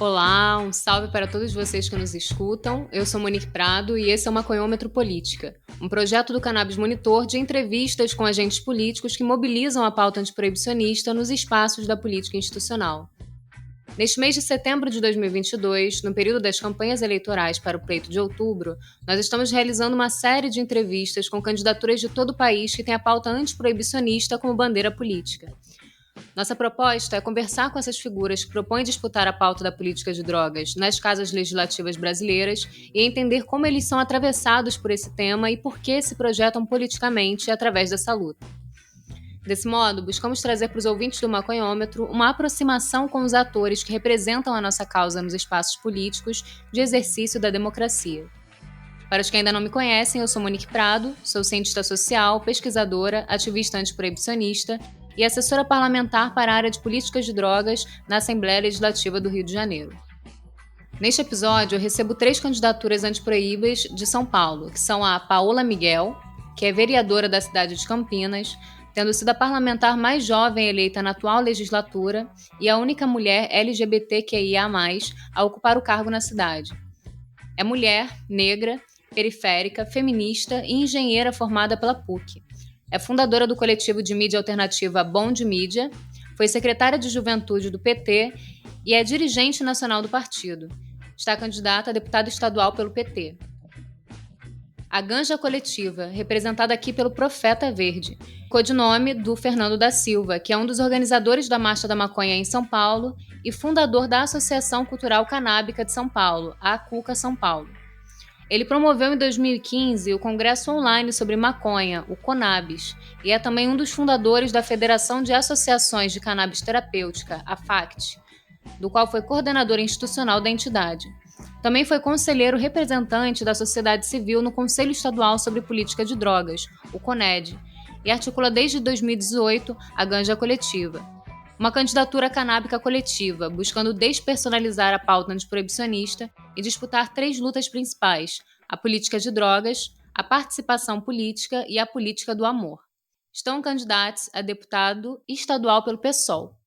Olá, um salve para todos vocês que nos escutam. Eu sou Monique Prado e esse é o Maconhômetro Política, um projeto do Cannabis Monitor de entrevistas com agentes políticos que mobilizam a pauta antiproibicionista nos espaços da política institucional. Neste mês de setembro de 2022, no período das campanhas eleitorais para o pleito de outubro, nós estamos realizando uma série de entrevistas com candidaturas de todo o país que têm a pauta antiproibicionista como bandeira política. Nossa proposta é conversar com essas figuras que propõem disputar a pauta da política de drogas nas casas legislativas brasileiras e entender como eles são atravessados por esse tema e por que se projetam politicamente através dessa luta. Desse modo, buscamos trazer para os ouvintes do Maconhômetro uma aproximação com os atores que representam a nossa causa nos espaços políticos de exercício da democracia. Para os que ainda não me conhecem, eu sou Monique Prado, sou cientista social, pesquisadora, ativista antiproibicionista e assessora parlamentar para a área de políticas de drogas na Assembleia Legislativa do Rio de Janeiro. Neste episódio, eu recebo 3 candidaturas antiproíbas de São Paulo, que são a Paola Miguel, que é vereadora da cidade de Campinas, tendo sido a parlamentar mais jovem eleita na atual legislatura e a única mulher LGBTQIA+, a ocupar o cargo na cidade. É mulher, negra, periférica, feminista e engenheira formada pela PUC. É fundadora do coletivo de mídia alternativa Bom de Mídia, foi secretária de Juventude do PT e é dirigente nacional do partido. Está candidata a deputada estadual pelo PT. A Ganja Coletiva, representada aqui pelo Profeta Verde, codinome do Fernando da Silva, que é um dos organizadores da Marcha da Maconha em São Paulo e fundador da Associação Cultural Canábica de São Paulo, a ACUCA São Paulo. Ele promoveu em 2015 o Congresso Online sobre Maconha, o CONABIS, e é também um dos fundadores da Federação de Associações de Cannabis Terapêutica, a FACT, do qual foi coordenador institucional da entidade. Também foi conselheiro representante da sociedade civil no Conselho Estadual sobre Política de Drogas, o CONED, e articula desde 2018 a Ganja Coletiva, uma candidatura canábica coletiva, buscando despersonalizar a pauta antiproibicionista e disputar 3 lutas principais: a política de drogas, a participação política e a política do amor. Estão candidatos a deputado estadual pelo PSOL.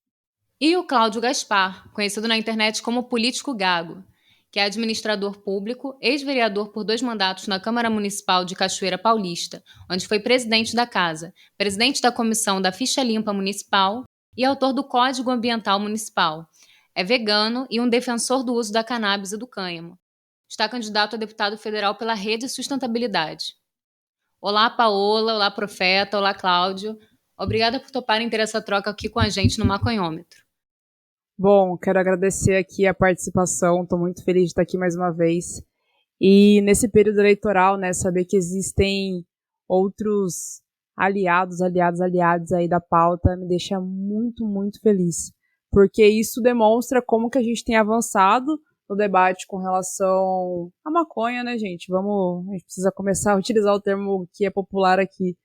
E o Cláudio Gaspar, conhecido na internet como Político Gago, que é administrador público, ex-vereador por 2 mandatos na Câmara Municipal de Cachoeira Paulista, onde foi presidente da casa, presidente da Comissão da Ficha Limpa Municipal e autor do Código Ambiental Municipal. É vegano e um defensor do uso da cannabis e do cânhamo. Está candidato a deputado federal pela Rede Sustentabilidade. Olá, Paola, olá, Profeta, olá, Cláudio. Obrigada por toparem ter essa troca aqui com a gente no Maconhômetro. Bom, quero agradecer aqui a participação, estou muito feliz de estar aqui mais uma vez. E nesse período eleitoral, né, saber que existem outros aliados aí da pauta me deixa muito, muito feliz. Porque isso demonstra como que a gente tem avançado no debate com relação à maconha, né, gente? A gente precisa começar a utilizar o termo que é popular aqui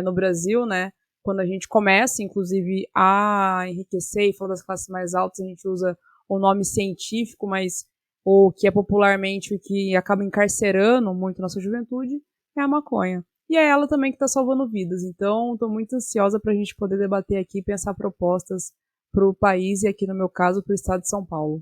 no Brasil, né? Quando a gente começa, inclusive, a enriquecer e falar das classes mais altas, a gente usa o nome científico, mas o que é popularmente o que acaba encarcerando muito nossa juventude é a maconha. E é ela também que está salvando vidas. Então, estou muito ansiosa para a gente poder debater aqui e pensar propostas para o país e, aqui no meu caso, para o estado de São Paulo.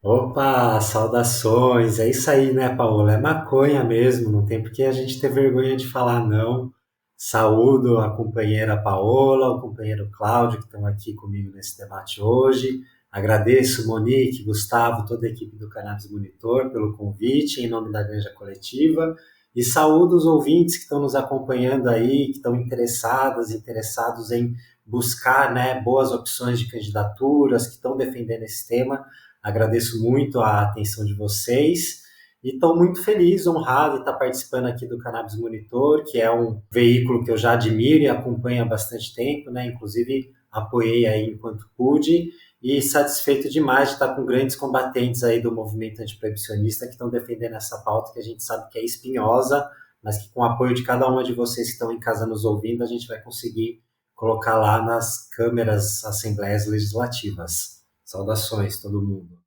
Opa, saudações! É isso aí, né, Paola? É maconha mesmo, não tem por que a gente ter vergonha de falar não. Saúdo a companheira Paola, o companheiro Cláudio, que estão aqui comigo nesse debate hoje. Agradeço, Monique, Gustavo, toda a equipe do Cannabis Monitor pelo convite, em nome da Ganja Coletiva. E saúdo os ouvintes que estão nos acompanhando aí, que estão interessados em buscar, né, boas opções de candidaturas, que estão defendendo esse tema. Agradeço muito a atenção de vocês e estou muito feliz, honrado de estar participando aqui do Cannabis Monitor, que é um veículo que eu já admiro e acompanho há bastante tempo, né? Inclusive apoiei aí enquanto pude e satisfeito demais de estar com grandes combatentes aí do movimento antiproibicionista que estão defendendo essa pauta que a gente sabe que é espinhosa, mas que com o apoio de cada uma de vocês que estão em casa nos ouvindo, a gente vai conseguir colocar lá nas câmeras, assembleias legislativas. Saudações, todo mundo.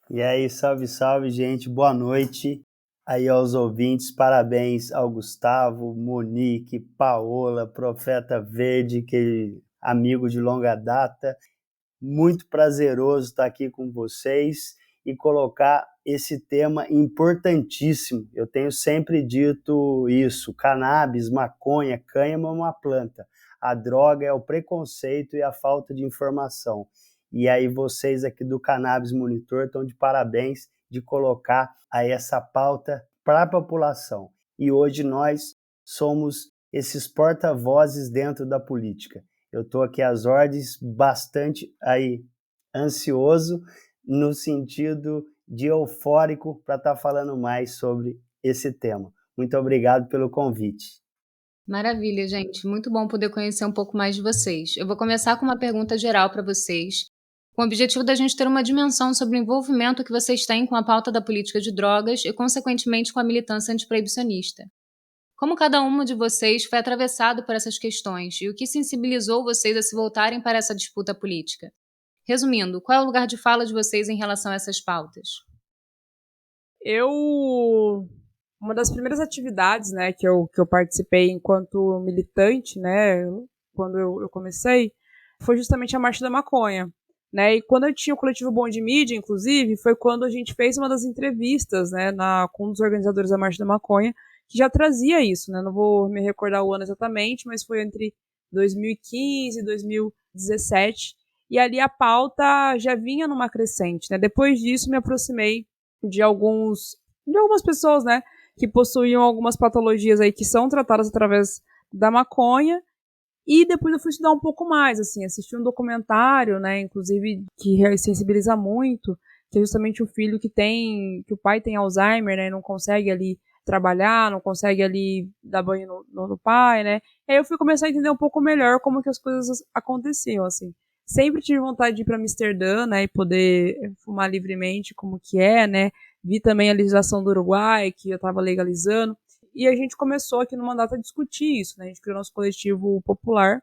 E aí, salve, salve, gente. Boa noite aí aos ouvintes. Parabéns ao Gustavo, Monique, Paola, Profeta Verde, que amigo de longa data. Muito prazeroso estar aqui com vocês. e colocar esse tema importantíssimo. Eu tenho sempre dito isso: cannabis, maconha, cânhamo é uma planta. A droga é o preconceito e a falta de informação. E aí vocês aqui do Cannabis Monitor estão de parabéns de colocar aí essa pauta para a população. E hoje nós somos esses porta-vozes dentro da política. Eu estou aqui às ordens, bastante aí ansioso, no sentido de eufórico, para estar falando mais sobre esse tema. Muito obrigado pelo convite. Maravilha, gente. Muito bom poder conhecer um pouco mais de vocês. Eu vou começar com uma pergunta geral para vocês, com o objetivo da gente ter uma dimensão sobre o envolvimento que vocês têm com a pauta da política de drogas e, consequentemente, com a militância antiproibicionista. Como cada um de vocês foi atravessado por essas questões e o que sensibilizou vocês a se voltarem para essa disputa política? Resumindo, qual é o lugar de fala de vocês em relação a essas pautas? Uma das primeiras atividades, né, que eu participei enquanto militante, né, quando eu comecei, foi justamente a Marcha da Maconha, né, e quando eu tinha o coletivo Bom de Mídia, inclusive, foi quando a gente fez uma das entrevistas, né, com um dos organizadores da Marcha da Maconha, que já trazia isso, né, não vou me recordar o ano exatamente, mas foi entre 2015 e 2017, e ali a pauta já vinha numa crescente, né, depois disso me aproximei de algumas pessoas, né, que possuíam algumas patologias aí que são tratadas através da maconha, e depois eu fui estudar um pouco mais, assim, assisti um documentário, né, inclusive, que sensibiliza muito, que é justamente o filho que o pai tem Alzheimer, né, não consegue ali trabalhar, não consegue ali dar banho no pai, né, e aí eu fui começar a entender um pouco melhor como que as coisas aconteciam, assim. Sempre tive vontade de ir para Amsterdã, né, e poder fumar livremente, como que é, né, vi também a legislação do Uruguai, que já estava legalizando, e a gente começou aqui no mandato a discutir isso, né? A gente criou nosso coletivo popular,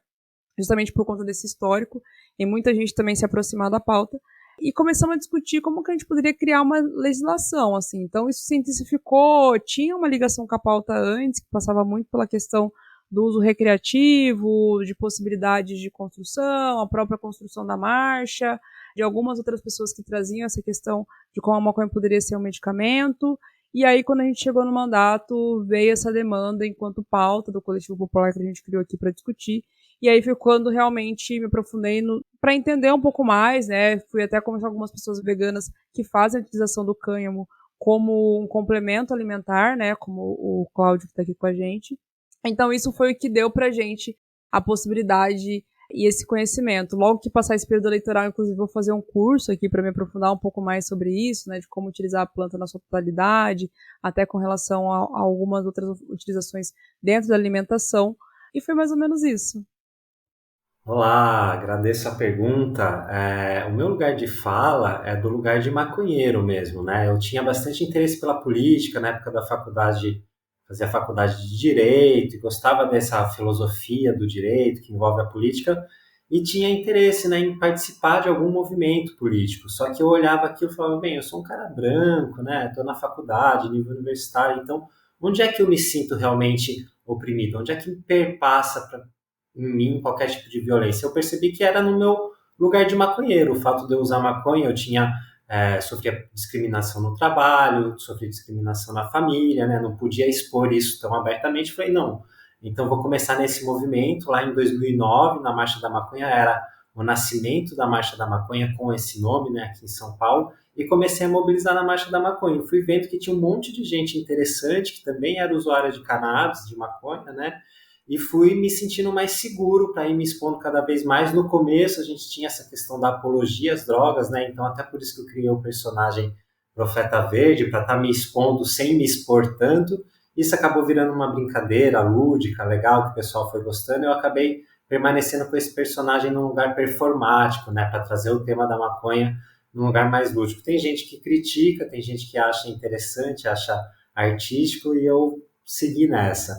justamente por conta desse histórico, e muita gente também se aproximar da pauta, e começamos a discutir como que a gente poderia criar uma legislação, assim. Então isso se intensificou, tinha uma ligação com a pauta antes, que passava muito pela questão do uso recreativo, de possibilidades de construção, a própria construção da marcha, de algumas outras pessoas que traziam essa questão de como a maconha poderia ser um medicamento. E aí, quando a gente chegou no mandato, veio essa demanda enquanto pauta do coletivo popular que a gente criou aqui para discutir. E aí foi quando realmente me aprofundei para entender um pouco mais, né? Fui até conversar com algumas pessoas veganas que fazem a utilização do cânhamo como um complemento alimentar, né? Como o Cláudio que está aqui com a gente. Então isso foi o que deu pra gente a possibilidade e esse conhecimento. Logo que passar esse período eleitoral, inclusive vou fazer um curso aqui para me aprofundar um pouco mais sobre isso, né, de como utilizar a planta na sua totalidade, até com relação a algumas outras utilizações dentro da alimentação. E foi mais ou menos isso. Olá, agradeço a pergunta. O meu lugar de fala é do lugar de maconheiro mesmo, né? Eu tinha bastante interesse pela política na época da faculdade, fazia faculdade de Direito e gostava dessa filosofia do direito que envolve a política e tinha interesse, né, em participar de algum movimento político. Só que eu olhava aquilo e falava, bem, eu sou um cara branco, né? Estou na faculdade, nível universitário, então onde é que eu me sinto realmente oprimido? Onde é que me perpassa em mim qualquer tipo de violência? Eu percebi que era no meu lugar de maconheiro. O fato de eu usar maconha, eu sofria discriminação no trabalho, sofria discriminação na família, né? Não podia expor isso tão abertamente. Falei, não, então vou começar nesse movimento. Lá em 2009, na Marcha da Maconha, era o nascimento da Marcha da Maconha com esse nome, né, aqui em São Paulo, e comecei a mobilizar na Marcha da Maconha. Fui vendo que tinha um monte de gente interessante, que também era usuária de cannabis, de maconha, né, e fui me sentindo mais seguro para ir me expondo cada vez mais. No começo a gente tinha essa questão da apologia às drogas, né? Então até por isso que eu criei o personagem Profeta Verde, para estar me expondo sem me expor tanto. Isso acabou virando uma brincadeira lúdica, legal, que o pessoal foi gostando. Eu acabei permanecendo com esse personagem num lugar performático, né? Para trazer o tema da maconha num lugar mais lúdico. Tem gente que critica, tem gente que acha interessante, acha artístico, e eu segui nessa.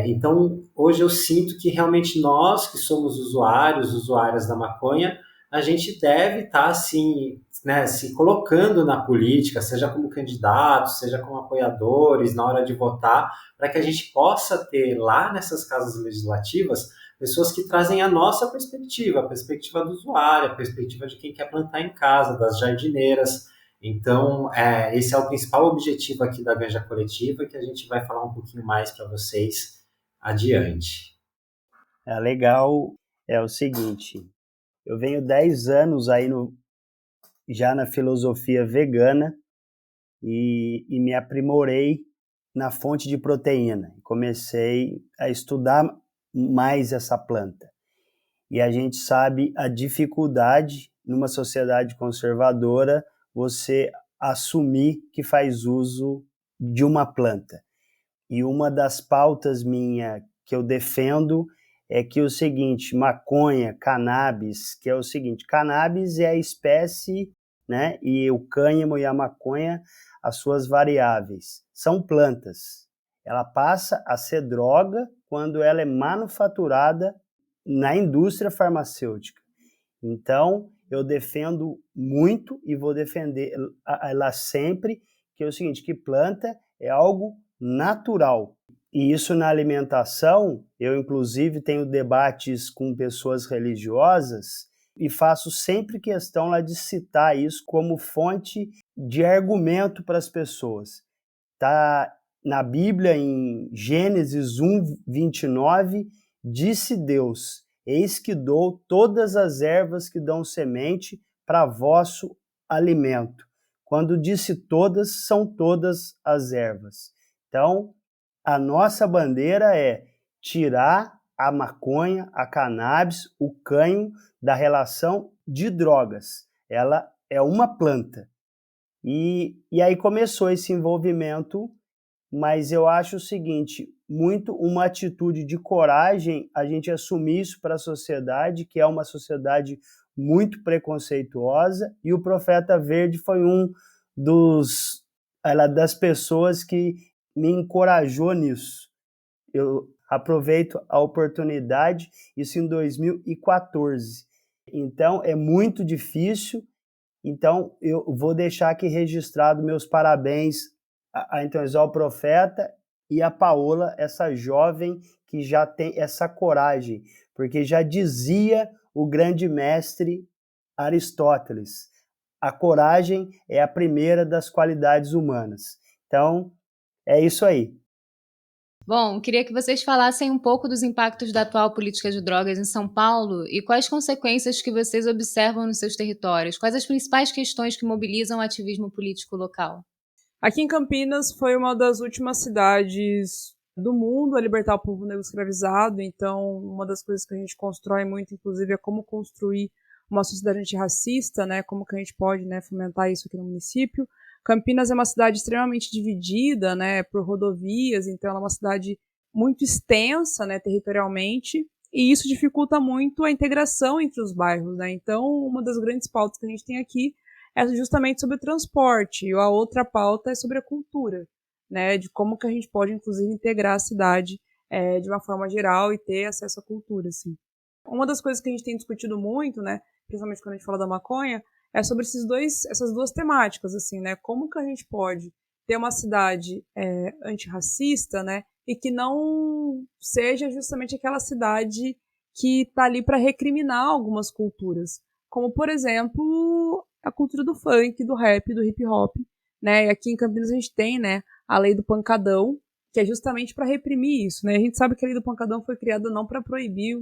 Então, hoje eu sinto que realmente nós, que somos usuárias da maconha, a gente deve estar, assim, né, se colocando na política, seja como candidato, seja como apoiadores, na hora de votar, para que a gente possa ter lá nessas casas legislativas pessoas que trazem a nossa perspectiva, a perspectiva do usuário, a perspectiva de quem quer plantar em casa, das jardineiras, Então, esse é o principal objetivo aqui da Ganja Coletiva, que a gente vai falar um pouquinho mais para vocês adiante. Legal, é o seguinte, eu venho 10 anos aí já na filosofia vegana e me aprimorei na fonte de proteína. Comecei a estudar mais essa planta. E a gente sabe a dificuldade numa sociedade conservadora você assumir que faz uso de uma planta. E uma das pautas minha que eu defendo é que o seguinte, maconha, cannabis, que é o seguinte, cannabis é a espécie, né, e o cânhamo e a maconha, as suas variáveis, são plantas. Ela passa a ser droga quando ela é manufaturada na indústria farmacêutica. Então, eu defendo muito e vou defender ela sempre, que é o seguinte, que planta é algo natural. E isso na alimentação, eu inclusive tenho debates com pessoas religiosas e faço sempre questão lá de citar isso como fonte de argumento para as pessoas. Está na Bíblia, em Gênesis 1:29, disse Deus, eis que dou todas as ervas que dão semente para vosso alimento. Quando disse todas, são todas as ervas. Então, a nossa bandeira é tirar a maconha, a cannabis, o cânhamo da relação de drogas. Ela é uma planta. E aí começou esse envolvimento, mas eu acho o seguinte, muito uma atitude de coragem a gente assumir isso para a sociedade, que é uma sociedade muito preconceituosa, e o Profeta Verde foi das pessoas que me encorajou nisso. Eu aproveito a oportunidade, isso em 2014. Então, é muito difícil. Então, eu vou deixar aqui registrado meus parabéns então, ao Profeta e a Paola, essa jovem que já tem essa coragem, porque já dizia o grande mestre Aristóteles, a coragem é a primeira das qualidades humanas. Então, é isso aí. Bom, queria que vocês falassem um pouco dos impactos da atual política de drogas em São Paulo e quais consequências que vocês observam nos seus territórios. Quais as principais questões que mobilizam o ativismo político local? Aqui em Campinas foi uma das últimas cidades do mundo a libertar o povo negro escravizado, então uma das coisas que a gente constrói muito, inclusive, é como construir uma sociedade antirracista, né, como que a gente pode, né, fomentar isso aqui no município. Campinas é uma cidade extremamente dividida, né, por rodovias, então ela é uma cidade muito extensa, né, territorialmente, e isso dificulta muito a integração entre os bairros, né, então uma das grandes pautas que a gente tem aqui é justamente sobre o transporte, e a outra pauta é sobre a cultura, né, de como que a gente pode, inclusive, integrar a cidade de uma forma geral e ter acesso à cultura, assim. Uma das coisas que a gente tem discutido muito, né, principalmente quando a gente fala da maconha, é sobre essas duas temáticas, assim, né, como que a gente pode ter uma cidade antirracista, né, e que não seja justamente aquela cidade que está ali para recriminar algumas culturas, como, por exemplo, a cultura do funk, do rap, do hip hop, né? E aqui em Campinas a gente tem, né, a lei do pancadão, que é justamente para reprimir isso, né? A gente sabe que a lei do pancadão foi criada não para proibir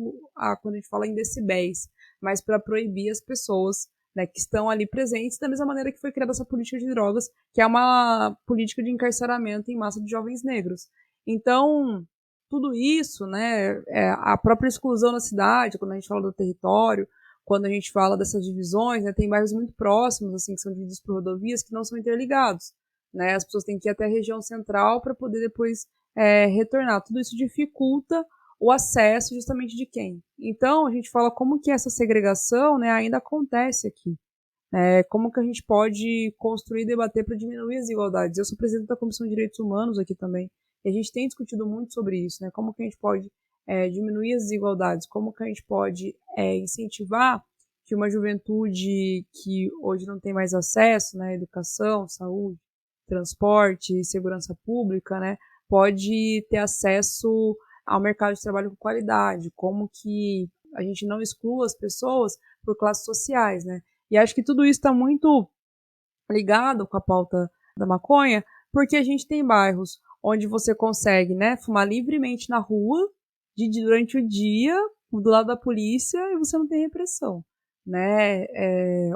quando a gente fala em decibéis, mas para proibir as pessoas, né, que estão ali presentes, da mesma maneira que foi criada essa política de drogas, que é uma política de encarceramento em massa de jovens negros. Então, tudo isso, né, a própria exclusão na cidade, quando a gente fala do território, quando a gente fala dessas divisões, né, tem bairros muito próximos, assim, que são divididos por rodovias, que não são interligados, né, as pessoas têm que ir até a região central para poder depois retornar. Tudo isso dificulta o acesso justamente de quem? Então, a gente fala como que essa segregação, né, ainda acontece aqui. Como que a gente pode construir e debater para diminuir as desigualdades. Eu sou presidente da Comissão de Direitos Humanos aqui também, e a gente tem discutido muito sobre isso, né, como que a gente pode diminuir as desigualdades, como que a gente pode incentivar que uma juventude que hoje não tem mais acesso, né, educação, saúde, transporte, segurança pública, né, pode ter acesso ao mercado de trabalho com qualidade, como que a gente não exclua as pessoas por classes sociais, né? E acho que tudo isso está muito ligado com a pauta da maconha, porque a gente tem bairros onde você consegue, né, fumar livremente na rua, durante o dia, do lado da polícia, e você não tem repressão, né?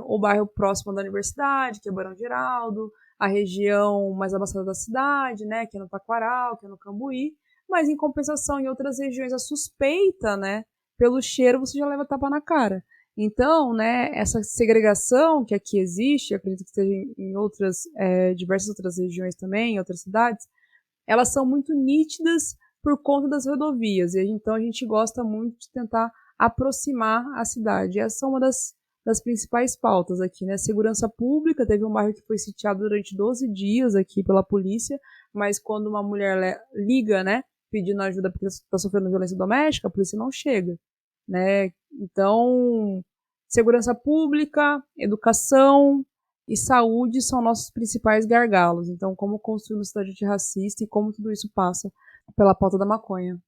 O bairro próximo da universidade, que é Barão Geraldo, a região mais abaixada da cidade, né, que é no Taquaral, que é no Cambuí, mas em compensação, em outras regiões, a suspeita, né, pelo cheiro, você já leva tapa na cara. Então, né, essa segregação que aqui existe, acredito que esteja em outras, diversas outras regiões também, em outras cidades, elas são muito nítidas por conta das rodovias. E então a gente gosta muito de tentar aproximar a cidade. Essa é uma das principais pautas aqui, né? Segurança pública, teve um bairro que foi sitiado durante 12 dias aqui pela polícia, mas quando uma mulher liga, né, pedindo ajuda porque está sofrendo violência doméstica, a polícia não chega, né? Então, segurança pública, educação e saúde são nossos principais gargalos. Então, como construir uma cidade antirracista e como tudo isso passa pela pauta da maconha.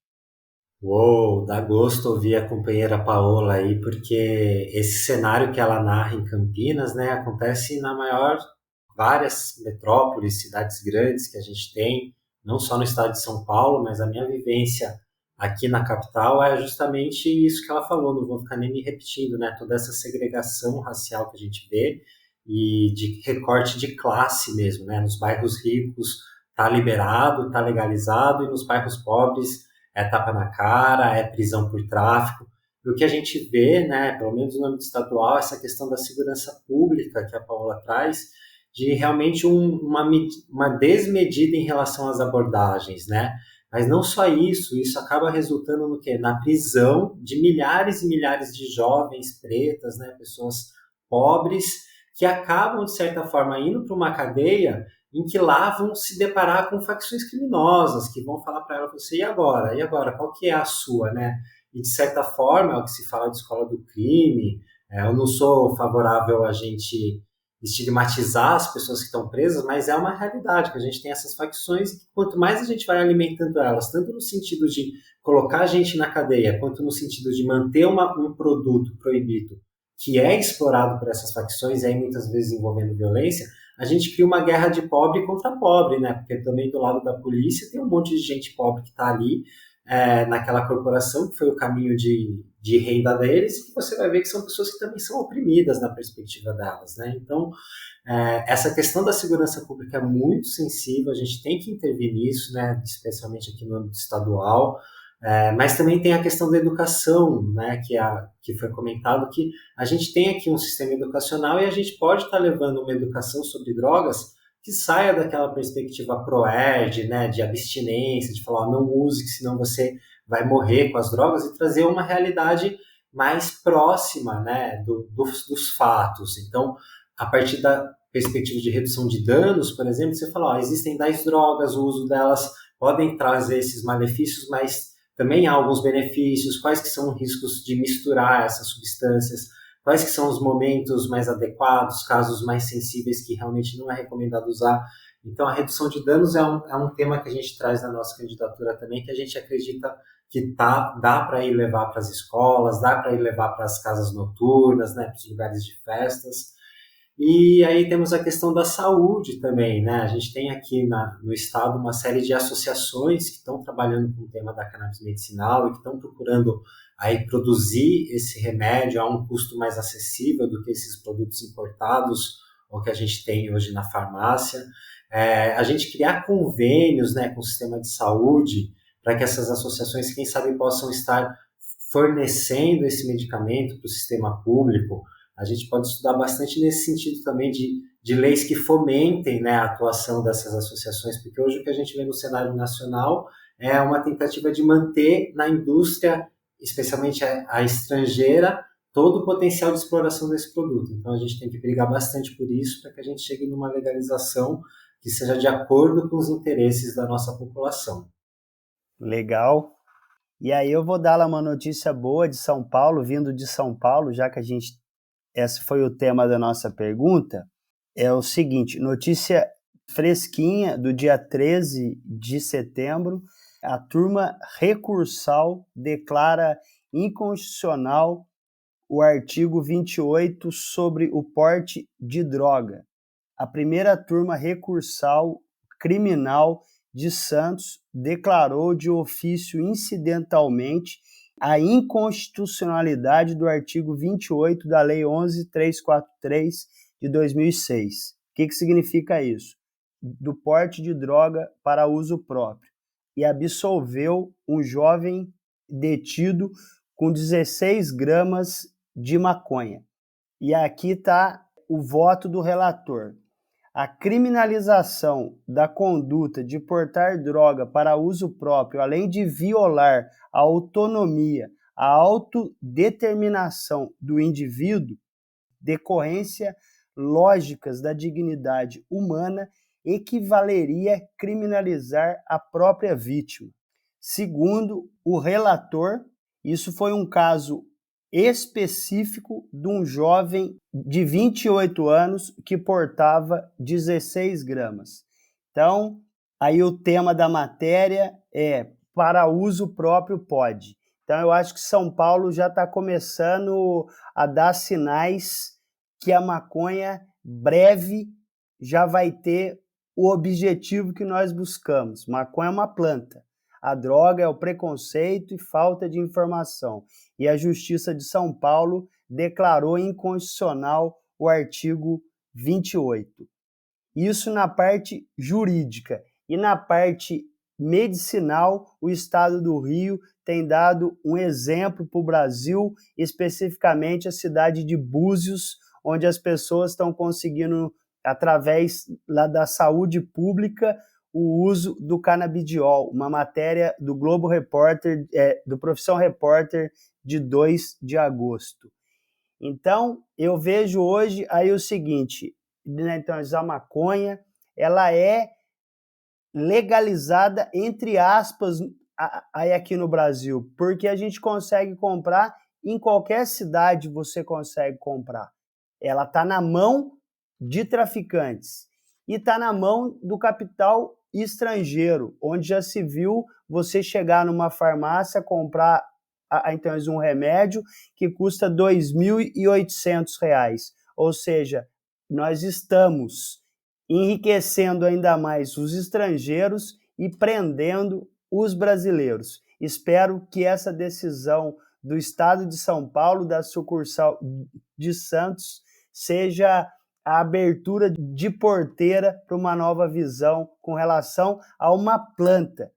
Uou, dá gosto ouvir a companheira Paola aí, porque esse cenário que ela narra em Campinas, né, acontece na várias metrópoles, cidades grandes que a gente tem, não só no estado de São Paulo, mas a minha vivência aqui na capital é justamente isso que ela falou, não vou ficar nem me repetindo, né, toda essa segregação racial que a gente vê e de recorte de classe mesmo, né, nos bairros ricos tá liberado, tá legalizado, e nos bairros pobres é tapa na cara, é prisão por tráfico. E o que a gente vê, né, pelo menos no âmbito estadual, essa questão da segurança pública que a Paola traz, de realmente uma desmedida em relação às abordagens, né? Mas não só isso acaba resultando no quê? Na prisão de milhares e milhares de jovens pretas, né, pessoas pobres, que acabam, de certa forma, indo para uma cadeia em que lá vão se deparar com facções criminosas, que vão falar para ela, você, e agora? E agora? Qual que é a sua, né? E, de certa forma, é o que se fala de escola do crime. Eu não sou favorável a gente estigmatizar as pessoas que estão presas, mas é uma realidade que a gente tem essas facções e quanto mais a gente vai alimentando elas, tanto no sentido de colocar a gente na cadeia, quanto no sentido de manter um produto proibido que é explorado por essas facções, e aí muitas vezes envolvendo violência, a gente cria uma guerra de pobre contra pobre, né? Porque também do lado da polícia tem um monte de gente pobre que está ali naquela corporação, que foi o caminho de renda deles, e você vai ver que são pessoas que também são oprimidas na perspectiva delas, né? Então, essa questão da segurança pública é muito sensível, a gente tem que intervir nisso, né? Especialmente aqui no âmbito estadual, mas também tem a questão da educação, né, que foi comentado, que a gente tem aqui um sistema educacional e a gente pode estar levando uma educação sobre drogas que saia daquela perspectiva pro-ed, né, de abstinência, de falar, não use, que senão você vai morrer com as drogas, e trazer uma realidade mais próxima, né, dos fatos. Então, a partir da perspectiva de redução de danos, por exemplo, você fala, existem 10 drogas, o uso delas podem trazer esses malefícios, mas também há alguns benefícios, quais que são os riscos de misturar essas substâncias, quais que são os momentos mais adequados, casos mais sensíveis que realmente não é recomendado usar. Então, a redução de danos é um tema que a gente traz na nossa candidatura também, que a gente acredita que dá para ir levar para as escolas, dá para ir levar para as casas noturnas, né, para os lugares de festas. E aí temos a questão da saúde também, né? A gente tem aqui no estado uma série de associações que estão trabalhando com o tema da cannabis medicinal e que estão procurando aí produzir esse remédio a um custo mais acessível do que esses produtos importados ou que a gente tem hoje na farmácia. A gente criar convênios, né, com o sistema de saúde para que essas associações, quem sabe, possam estar fornecendo esse medicamento para o sistema público. A gente pode estudar bastante nesse sentido também de leis que fomentem, né, a atuação dessas associações, porque hoje o que a gente vê no cenário nacional é uma tentativa de manter na indústria, especialmente a estrangeira, todo o potencial de exploração desse produto. Então a gente tem que brigar bastante por isso, para que a gente chegue numa legalização que seja de acordo com os interesses da nossa população. Legal. E aí eu vou dar lá uma notícia boa de São Paulo, vindo de São Paulo, já que esse foi o tema da nossa pergunta. É o seguinte, notícia fresquinha do dia 13 de setembro, a turma recursal declara inconstitucional o artigo 28 sobre o porte de droga. a primeira turma recursal criminal de Santos declarou de ofício incidentalmente a inconstitucionalidade do artigo 28 da Lei 11.343 de 2006. O que significa isso? Do porte de droga para uso próprio. E absolveu um jovem detido com 16 gramas de maconha. E aqui está o voto do relator. A criminalização da conduta de portar droga para uso próprio, além de violar a autonomia, a autodeterminação do indivíduo, decorrência lógicas da dignidade humana, equivaleria a criminalizar a própria vítima. Segundo o relator, isso foi um caso específico de um jovem de 28 anos que portava 16 gramas. Então, aí o tema da matéria é para uso próprio pode. Então, eu acho que São Paulo já está começando a dar sinais que a maconha breve já vai ter o objetivo que nós buscamos. Maconha é uma planta. A droga é o preconceito e falta de informação. E a Justiça de São Paulo declarou inconstitucional o artigo 28. Isso na parte jurídica. E na parte medicinal, o Estado do Rio tem dado um exemplo para o Brasil, especificamente a cidade de Búzios, onde as pessoas estão conseguindo, através lá da saúde pública, o uso do canabidiol, uma matéria do Globo Repórter, do Profissão Repórter, de 2 de agosto. Então, eu vejo hoje aí o seguinte, né, então, a maconha, ela é legalizada, entre aspas, aí aqui no Brasil, porque a gente consegue comprar, em qualquer cidade você consegue comprar. Ela está na mão de traficantes e está na mão do capital estrangeiro, onde já se viu você chegar numa farmácia, comprar então um remédio que custa R$ 2.800. Ou seja, nós estamos enriquecendo ainda mais os estrangeiros e prendendo os brasileiros. Espero que essa decisão do Estado de São Paulo, da sucursal de Santos, seja a abertura de porteira para uma nova visão com relação a uma planta.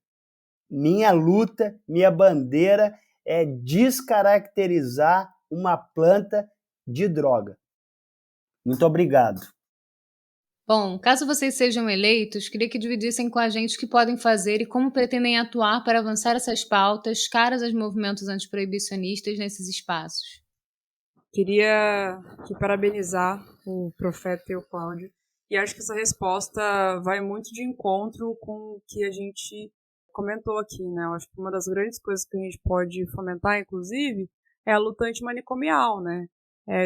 Minha luta, minha bandeira é descaracterizar uma planta de droga. Muito obrigado. Bom, caso vocês sejam eleitos, queria que dividissem com a gente o que podem fazer e como pretendem atuar para avançar essas pautas caras aos movimentos antiproibicionistas nesses espaços. Queria aqui parabenizar o Profeta e o Cláudio. E acho que essa resposta vai muito de encontro com o que a gente comentou aqui, né? Eu acho que uma das grandes coisas que a gente pode fomentar, inclusive, é a luta antimanicomial, né?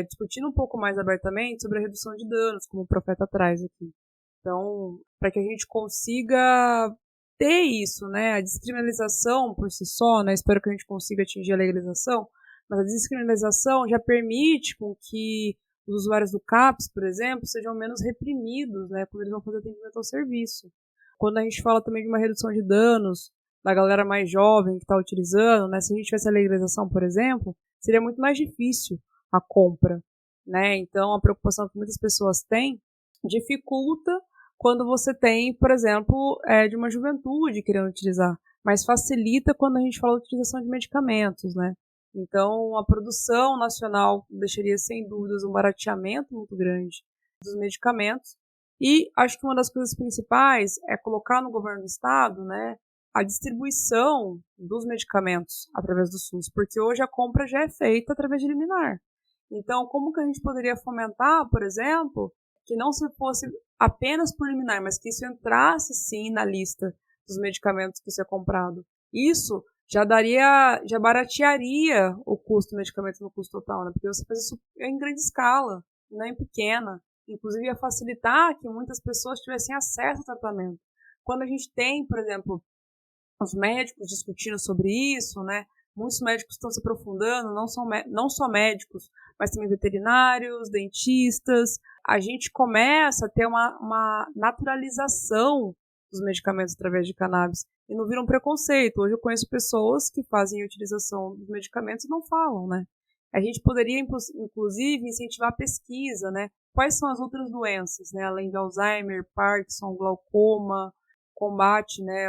Discutindo um pouco mais abertamente sobre a redução de danos, como o Profeta traz aqui. Então, para que a gente consiga ter isso, né? A descriminalização por si só, né? Espero que a gente consiga atingir a legalização, mas a descriminalização já permite com que os usuários do CAPS, por exemplo, sejam menos reprimidos, né, quando eles vão fazer atendimento ao serviço. Quando a gente fala também de uma redução de danos da galera mais jovem que está utilizando, né, se a gente tivesse a legalização, por exemplo, seria muito mais difícil a compra, né? Então, a preocupação que muitas pessoas têm dificulta quando você tem, por exemplo, de uma juventude querendo utilizar, mas facilita quando a gente fala de utilização de medicamentos, né? Então, a produção nacional deixaria, sem dúvidas, um barateamento muito grande dos medicamentos. E acho que uma das coisas principais é colocar no governo do estado, né, a distribuição dos medicamentos através do SUS, porque hoje a compra já é feita através de liminar. Então, como que a gente poderia fomentar, por exemplo, que não se fosse apenas por liminar, mas que isso entrasse, sim, na lista dos medicamentos que isso é comprado? Isso já baratearia o custo do medicamento no custo total, né? Porque você faz isso em grande escala, não em pequena. Inclusive, ia facilitar que muitas pessoas tivessem acesso ao tratamento. Quando a gente tem, por exemplo, os médicos discutindo sobre isso, né? muitos médicos estão se aprofundando, não só médicos, mas também veterinários, dentistas. A gente começa a ter uma naturalização dos medicamentos através de cannabis e não vira um preconceito. Hoje eu conheço pessoas que fazem a utilização dos medicamentos e não falam, né? A gente poderia, inclusive, incentivar a pesquisa, né? Quais são as outras doenças, né? Além de Alzheimer, Parkinson, glaucoma, combate, né?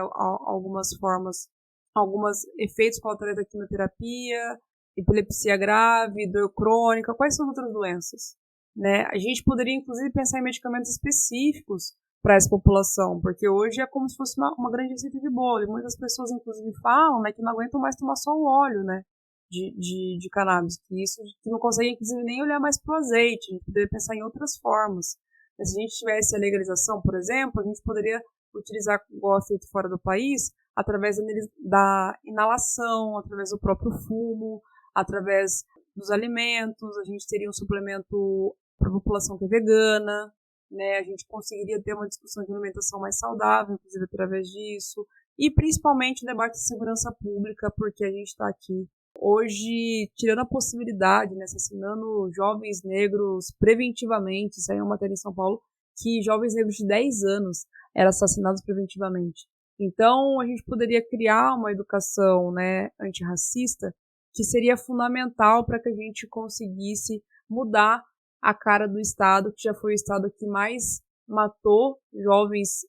Algumas efeitos colaterais da quimioterapia, epilepsia grave, dor crônica. Quais são as outras doenças? Né? A gente poderia, inclusive, pensar em medicamentos específicos para essa população, porque hoje é como se fosse uma grande receita de bolo. E muitas pessoas, inclusive, falam, né, que não aguentam mais tomar só o óleo, né, de cannabis, que não conseguem, inclusive, nem olhar mais para o azeite. A gente poderia pensar em outras formas. Mas se a gente tivesse a legalização, por exemplo, a gente poderia utilizar, igual é feito fora do país, através da inalação, através do próprio fumo, através dos alimentos. A gente teria um suplemento para a população que é vegana, né? A gente conseguiria ter uma discussão de alimentação mais saudável, inclusive através disso, e principalmente o debate de segurança pública, porque a gente está aqui hoje tirando a possibilidade, né, assassinando jovens negros preventivamente. Isso aí é uma matéria em São Paulo, que jovens negros de 10 anos eram assassinados preventivamente. Então, a gente poderia criar uma educação, né, antirracista, que seria fundamental para que a gente conseguisse mudar a cara do Estado, que já foi o Estado que mais matou jovens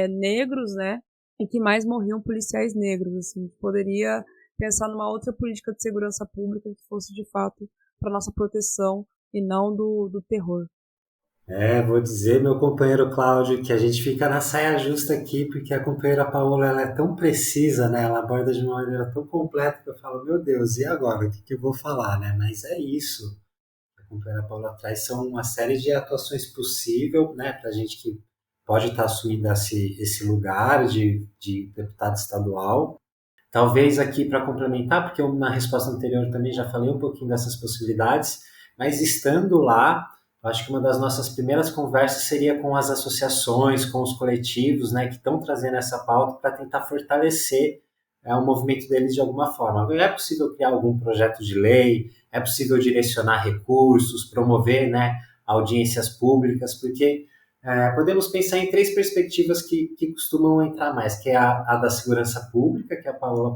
negros, né, e que mais morriam policiais negros. Assim, poderia pensar numa outra política de segurança pública que fosse, de fato, para nossa proteção e não do terror. Vou dizer, meu companheiro Cláudio, que a gente fica na saia justa aqui, porque a companheira Paola, ela é tão precisa, né? Ela aborda de uma maneira tão completa que eu falo, meu Deus, e agora? O que eu vou falar, né? Mas é isso. A companheira Paola traz são uma série de atuações possíveis, né? Para a gente que pode estar assumindo esse lugar de deputado estadual. Talvez aqui para complementar, porque eu na resposta anterior também já falei um pouquinho dessas possibilidades, mas estando lá, acho que uma das nossas primeiras conversas seria com as associações, com os coletivos, né, que estão trazendo essa pauta para tentar fortalecer o movimento deles de alguma forma. É possível criar algum projeto de lei, é possível direcionar recursos, promover, né, audiências públicas, porque podemos pensar em 3 perspectivas que costumam entrar mais, que é a da segurança pública, que a Paola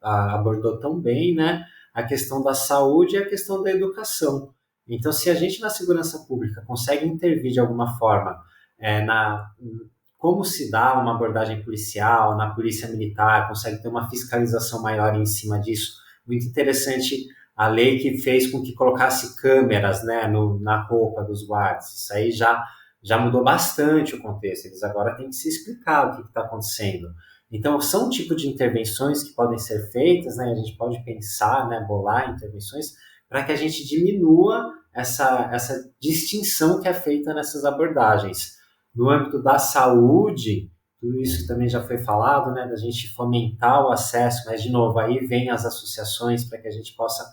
abordou tão bem, né, a questão da saúde e a questão da educação. Então, se a gente na segurança pública consegue intervir de alguma forma como se dá uma abordagem policial, na polícia militar, consegue ter uma fiscalização maior em cima disso, muito interessante a lei que fez com que colocasse câmeras, né, na roupa dos guardas. Isso aí já mudou bastante o contexto, eles agora têm que se explicar o que está acontecendo. Então, são um tipo de intervenções que podem ser feitas, né, a gente pode pensar, né, bolar intervenções, para que a gente diminua essa distinção que é feita nessas abordagens. No âmbito da saúde, tudo isso também já foi falado, né, da gente fomentar o acesso, mas, de novo, aí vem as associações para que a gente possa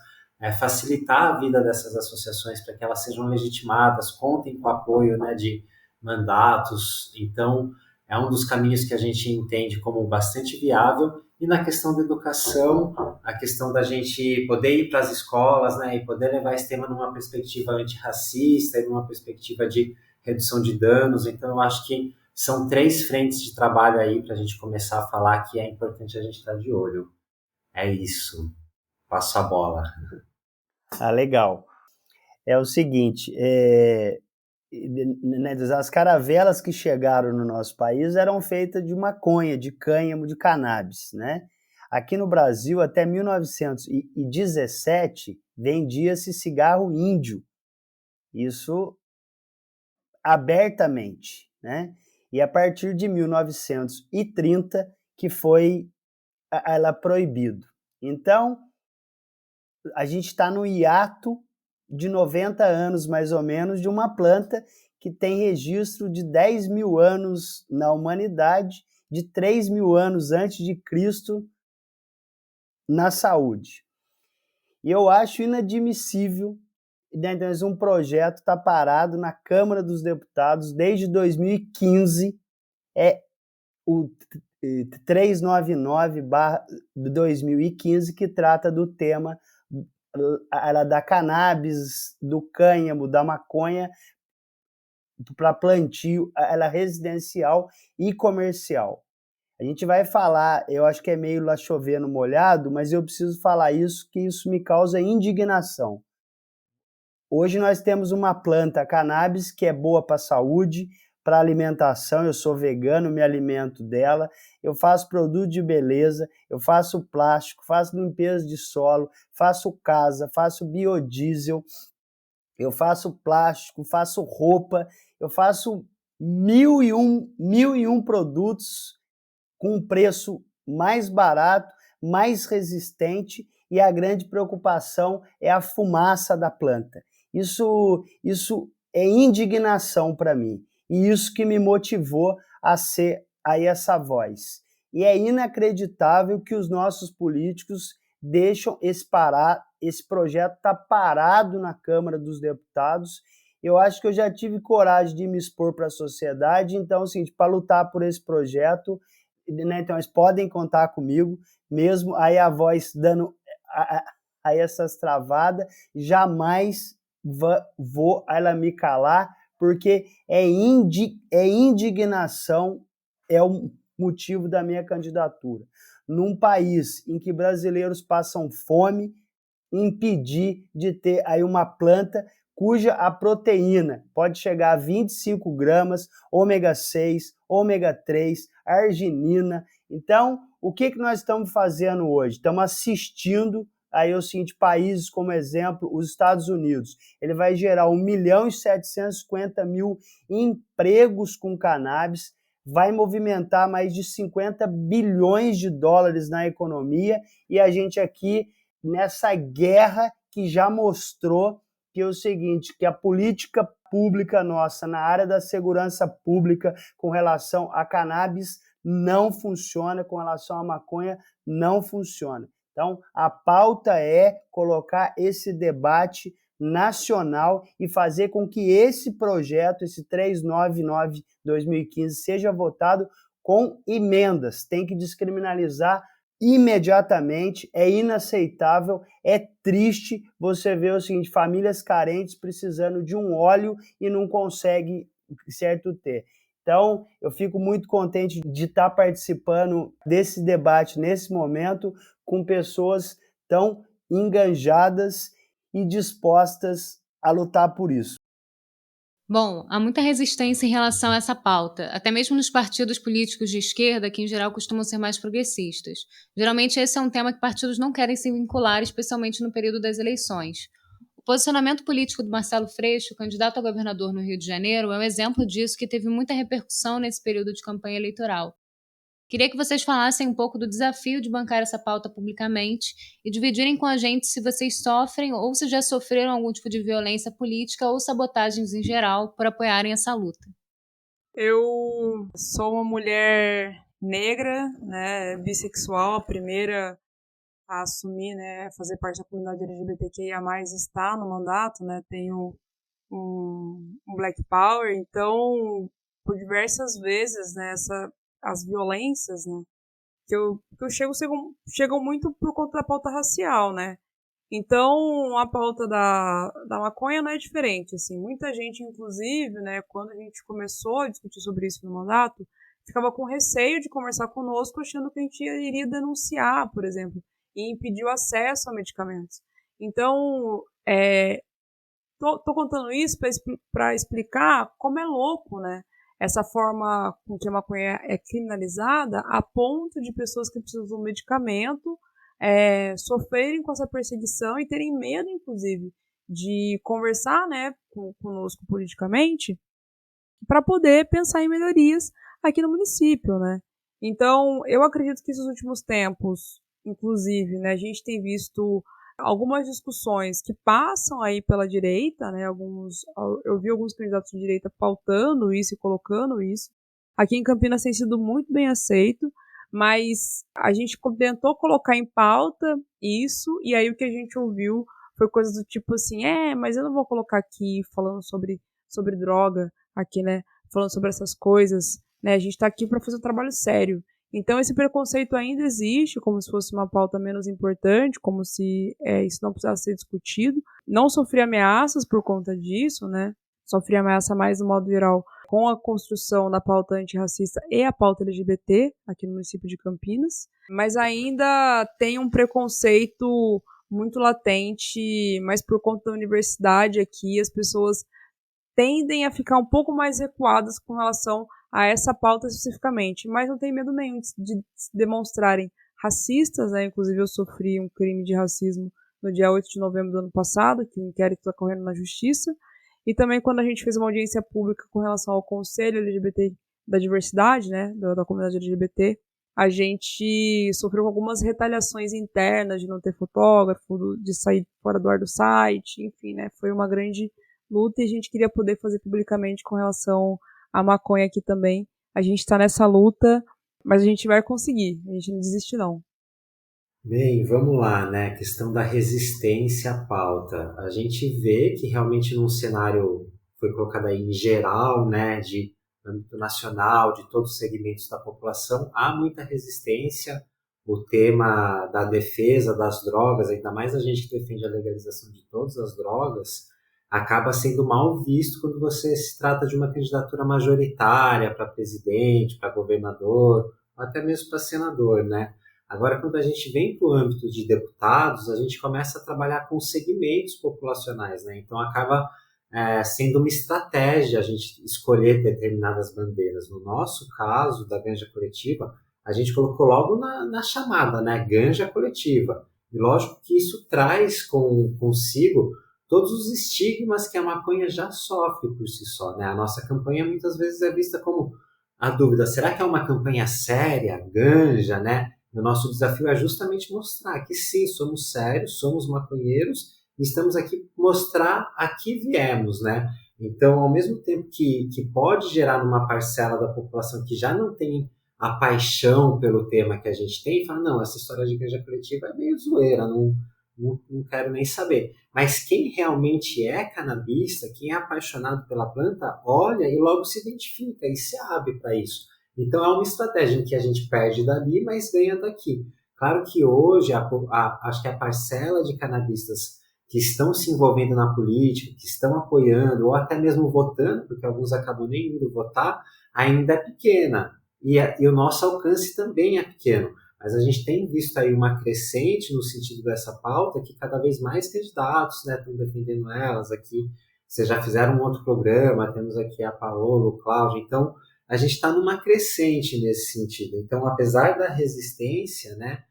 facilitar a vida dessas associações, para que elas sejam legitimadas, contem com o apoio, né, de mandatos. Então, é um dos caminhos que a gente entende como bastante viável. E na questão da educação, a questão da gente poder ir para as escolas, né, e poder levar esse tema numa perspectiva antirracista e numa perspectiva de redução de danos. Então, eu acho que são 3 frentes de trabalho aí para a gente começar a falar que é importante a gente estar de olho. É isso. Passo a bola. Legal. É o seguinte, as caravelas que chegaram no nosso país eram feitas de maconha, de cânhamo, de cannabis, né? Aqui no Brasil, até 1917, vendia-se cigarro índio. Isso abertamente, né? E a partir de 1930 que foi ela proibido. Então, a gente está no hiato de 90 anos, mais ou menos, de uma planta que tem registro de 10 mil anos na humanidade, de 3 mil anos antes de Cristo na saúde. E eu acho inadmissível, né, um projeto está parado na Câmara dos Deputados desde 2015, 399/2015, que trata do tema da cannabis, do cânhamo, da maconha para plantio residencial e comercial. A gente vai falar, eu acho que é meio lá chover no molhado, mas eu preciso falar isso, que isso me causa indignação. Hoje nós temos uma planta, a cannabis, que é boa para a saúde, para alimentação. Eu sou vegano, me alimento dela. Eu faço produto de beleza, eu faço plástico, faço limpeza de solo, faço casa, faço biodiesel, eu faço plástico, faço roupa, eu faço mil e um produtos com um preço mais barato, mais resistente, e a grande preocupação é a fumaça da planta. Isso é indignação para mim, e isso que me motivou a ser aí essa voz. E é inacreditável que os nossos políticos deixam esse projeto tá parado na Câmara dos Deputados. Eu acho que eu já tive coragem de me expor para a sociedade, então, assim, para lutar por esse projeto, né, então eles podem contar comigo, mesmo aí a voz dando aí essas travadas, jamais vou ela me calar, porque é indignação, é o motivo da minha candidatura. Num país em que brasileiros passam fome, impedir de ter aí uma planta cuja a proteína pode chegar a 25 gramas, ômega 6, ômega 3, arginina. Então, o que nós estamos fazendo hoje? Estamos assistindo aí eu sinto países como exemplo, os Estados Unidos. Ele vai gerar 1.750.000 empregos com cannabis, vai movimentar mais de 50 bilhões de dólares na economia, e a gente aqui nessa guerra que já mostrou que é o seguinte, que a política pública nossa na área da segurança pública com relação a cannabis não funciona, com relação à maconha não funciona. Então, a pauta é colocar esse debate nacional e fazer com que esse projeto, esse 399/2015, seja votado com emendas. Tem que descriminalizar imediatamente, é inaceitável, é triste você ver o seguinte, famílias carentes precisando de um óleo e não consegue, certo, ter. Então, eu fico muito contente de estar participando desse debate nesse momento com pessoas tão engajadas e dispostas a lutar por isso. Bom, há muita resistência em relação a essa pauta, até mesmo nos partidos políticos de esquerda, que em geral costumam ser mais progressistas. Geralmente esse é um tema que partidos não querem se vincular, especialmente no período das eleições. O posicionamento político do Marcelo Freixo, candidato a governador no Rio de Janeiro, é um exemplo disso que teve muita repercussão nesse período de campanha eleitoral. Queria que vocês falassem um pouco do desafio de bancar essa pauta publicamente e dividirem com a gente se vocês sofrem ou se já sofreram algum tipo de violência política ou sabotagens em geral por apoiarem essa luta. Eu sou uma mulher negra, né, bissexual, a primeira a assumir, né, fazer parte da comunidade LGBTQIA+, está no mandato, né, tenho um Black Power, então, por diversas vezes, né, as violências, né, que eu chegam muito por conta da pauta racial, né. Então, a pauta da maconha não é diferente, assim, muita gente, inclusive, né, quando a gente começou a discutir sobre isso no mandato, ficava com receio de conversar conosco, achando que a gente iria denunciar, por exemplo, e impedir o acesso a medicamentos. Então, tô contando isso para explicar como é louco, né, essa forma com que a maconha é criminalizada a ponto de pessoas que precisam de um medicamento sofrerem com essa perseguição e terem medo, inclusive, de conversar, né, conosco politicamente para poder pensar em melhorias aqui no município, né. Então, eu acredito que esses últimos tempos, inclusive, né, a gente tem visto algumas discussões que passam aí pela direita, né, eu vi alguns candidatos de direita pautando isso e colocando isso. Aqui em Campinas tem sido muito bem aceito, mas a gente tentou colocar em pauta isso, e aí o que a gente ouviu foi coisas do tipo assim, mas eu não vou colocar aqui falando sobre droga, aqui, né, falando sobre essas coisas, né, a gente tá aqui para fazer um trabalho sério. Então esse preconceito ainda existe, como se fosse uma pauta menos importante, como se isso não precisasse ser discutido. Não sofri ameaças por conta disso, né? Sofri ameaça mais no modo geral com a construção da pauta antirracista e a pauta LGBT aqui no município de Campinas, mas ainda tem um preconceito muito latente, mas por conta da universidade aqui, as pessoas tendem a ficar um pouco mais recuadas com relação a essa pauta especificamente, mas não tem medo nenhum de se demonstrarem racistas, né? Inclusive eu sofri um crime de racismo no dia 8 de novembro do ano passado, que o inquérito está correndo na justiça, e também quando a gente fez uma audiência pública com relação ao Conselho LGBT da Diversidade, né, da comunidade LGBT, a gente sofreu algumas retaliações internas de não ter fotógrafo, de sair fora do ar do site, enfim, né, foi uma grande luta e a gente queria poder fazer publicamente com relação à maconha aqui também. A gente está nessa luta, mas a gente vai conseguir, a gente não desiste não. Bem, vamos lá, né? A questão da resistência à pauta. A gente vê que realmente num cenário foi colocado aí em geral, né, de âmbito nacional, de todos os segmentos da população, há muita resistência. O tema da defesa das drogas, ainda mais a gente que defende a legalização de todas as drogas, acaba sendo mal visto quando você se trata de uma candidatura majoritária para presidente, para governador, ou até mesmo para senador, né? Agora, quando a gente vem para o âmbito de deputados, a gente começa a trabalhar com segmentos populacionais, né? Então, acaba sendo uma estratégia a gente escolher determinadas bandeiras. No nosso caso, da ganja coletiva, a gente colocou logo na chamada, né? Ganja coletiva. E lógico que isso traz consigo todos os estigmas que a maconha já sofre por si só, né? A nossa campanha muitas vezes é vista como a dúvida, será que é uma campanha séria, ganja, né? O nosso desafio é justamente mostrar que sim, somos sérios, somos maconheiros e estamos aqui mostrar a que viemos, né? Então, ao mesmo tempo que pode gerar numa parcela da população que já não tem a paixão pelo tema que a gente tem, fala, não, essa história de ganja coletiva é meio zoeira, não quero nem saber. Mas quem realmente é canabista, quem é apaixonado pela planta, olha e logo se identifica e se abre para isso. Então, é uma estratégia em que a gente perde dali, mas ganha daqui. Claro que hoje, acho que a parcela de canabistas que estão se envolvendo na política, que estão apoiando, ou até mesmo votando, porque alguns acabam nem indo votar, ainda é pequena. E o nosso alcance também é pequeno. Mas a gente tem visto aí uma crescente no sentido dessa pauta, que cada vez mais candidatos, né, estão defendendo elas aqui. Vocês já fizeram um outro programa, temos aqui a Paola, o Cláudio, então a gente está numa crescente nesse sentido. Então, apesar da resistência, né,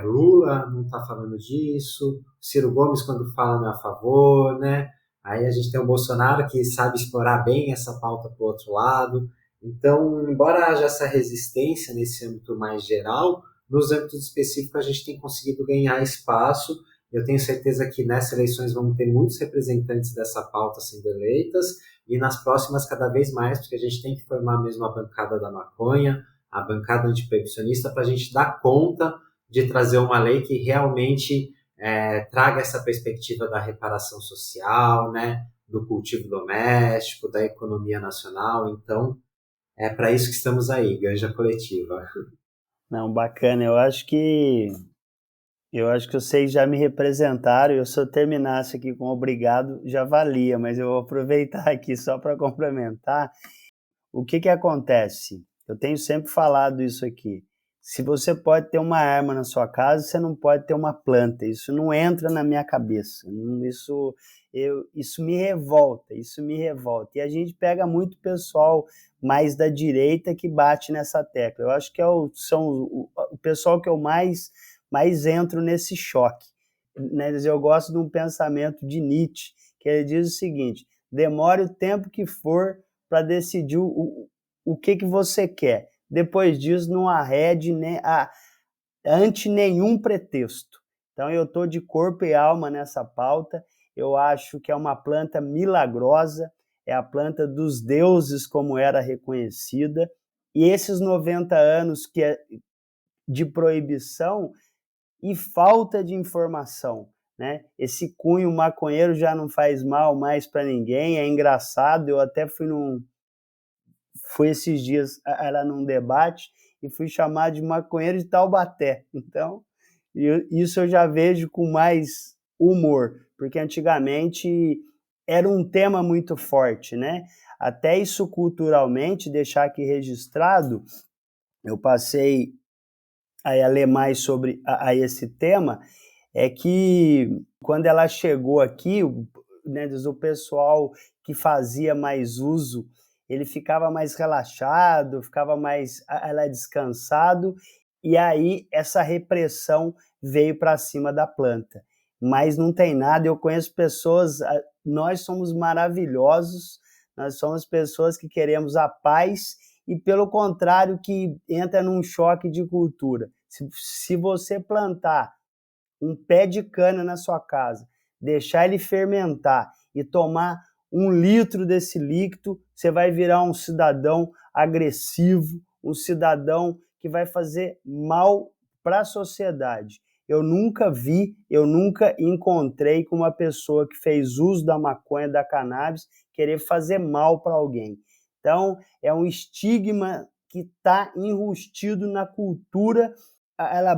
Lula não está falando disso, Ciro Gomes, quando fala, não é a favor, né? Aí a gente tem o Bolsonaro, que sabe explorar bem essa pauta para o outro lado. Então, embora haja essa resistência nesse âmbito mais geral, nos âmbitos específicos a gente tem conseguido ganhar espaço. Eu tenho certeza que nessas eleições vamos ter muitos representantes dessa pauta sendo eleitas, e nas próximas cada vez mais, porque a gente tem que formar mesmo a bancada da maconha, a bancada antiproibicionista, para a gente dar conta de trazer uma lei que realmente traga essa perspectiva da reparação social, né, do cultivo doméstico, da economia nacional. Então, é para isso que estamos aí, ganja coletiva. Não, bacana. Eu acho que vocês já me representaram, e se eu terminasse aqui com obrigado, já valia, mas eu vou aproveitar aqui só para complementar. O que acontece? Eu tenho sempre falado isso aqui. Se você pode ter uma arma na sua casa, você não pode ter uma planta. Isso não entra na minha cabeça. Isso me revolta, E a gente pega muito pessoal mais da direita que bate nessa tecla. Eu acho que são o pessoal que eu mais entro nesse choque. Né? Eu gosto de um pensamento de Nietzsche, que ele diz o seguinte: demore o tempo que for para decidir o que você quer. Depois disso, não arrede ante nenhum pretexto. Então, eu estou de corpo e alma nessa pauta. Eu acho que é uma planta milagrosa, é a planta dos deuses, como era reconhecida. E esses 90 anos de proibição e falta de informação, né? Esse cunho maconheiro já não faz mal mais para ninguém. É engraçado, eu até fui esses dias, era num debate, e fui chamado de maconheiro de Taubaté. Então, isso eu já vejo com mais humor, porque antigamente era um tema muito forte, né? Até isso culturalmente, deixar aqui registrado, eu passei a ler mais sobre a esse tema, é que quando ela chegou aqui, né, o pessoal que fazia mais uso, ele ficava mais relaxado, ficava mais descansado, e aí essa repressão veio para cima da planta. Mas não tem nada, eu conheço pessoas, nós somos maravilhosos, nós somos pessoas que queremos a paz e, pelo contrário, que entra num choque de cultura. Se você plantar um pé de cana na sua casa, deixar ele fermentar e tomar 1 litro desse líquido, você vai virar um cidadão agressivo, um cidadão que vai fazer mal para a sociedade. Eu nunca encontrei com uma pessoa que fez uso da maconha, da cannabis, querer fazer mal para alguém. Então, é um estigma que está enrustido na cultura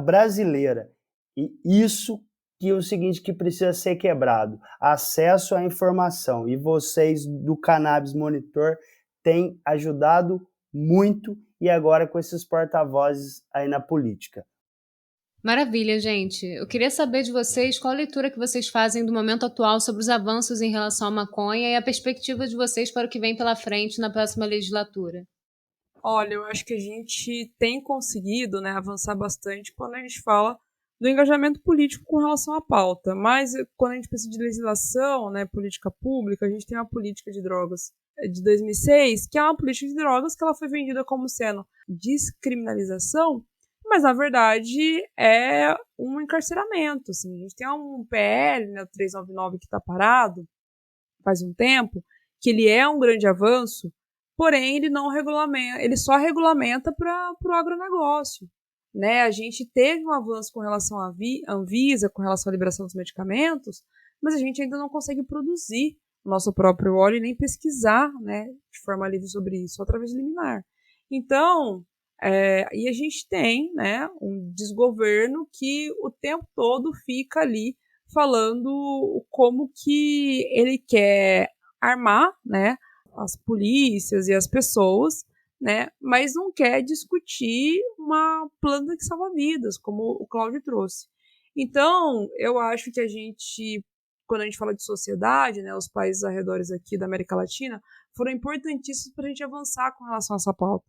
brasileira. E isso que é o seguinte, que precisa ser quebrado. Acesso à informação. E vocês do Cannabis Monitor têm ajudado muito, e agora com esses porta-vozes aí na política. Maravilha, gente. Eu queria saber de vocês qual a leitura que vocês fazem do momento atual sobre os avanços em relação à maconha e a perspectiva de vocês para o que vem pela frente na próxima legislatura. Olha, eu acho que a gente tem conseguido, né, avançar bastante quando a gente fala do engajamento político com relação à pauta. Mas quando a gente pensa de legislação, né, política pública, a gente tem uma política de drogas de 2006, que é uma política de drogas que ela foi vendida como sendo descriminalização, mas na verdade é um encarceramento. Assim. A gente tem um PL, né, o 399, que está parado faz um tempo, que ele é um grande avanço, porém ele não regulamenta, ele só regulamenta para o agronegócio. Né? A gente teve um avanço com relação à Anvisa, com relação à liberação dos medicamentos, mas a gente ainda não consegue produzir o nosso próprio óleo e nem pesquisar, né, de forma livre sobre isso, só através de liminar. Então, e a gente tem, né, um desgoverno que o tempo todo fica ali falando como que ele quer armar, né, as polícias e as pessoas, né, mas não quer discutir uma planta que salva vidas, como o Cláudio trouxe. Então, eu acho que a gente, quando a gente fala de sociedade, né, os países arredores aqui da América Latina foram importantíssimos para a gente avançar com relação a essa pauta.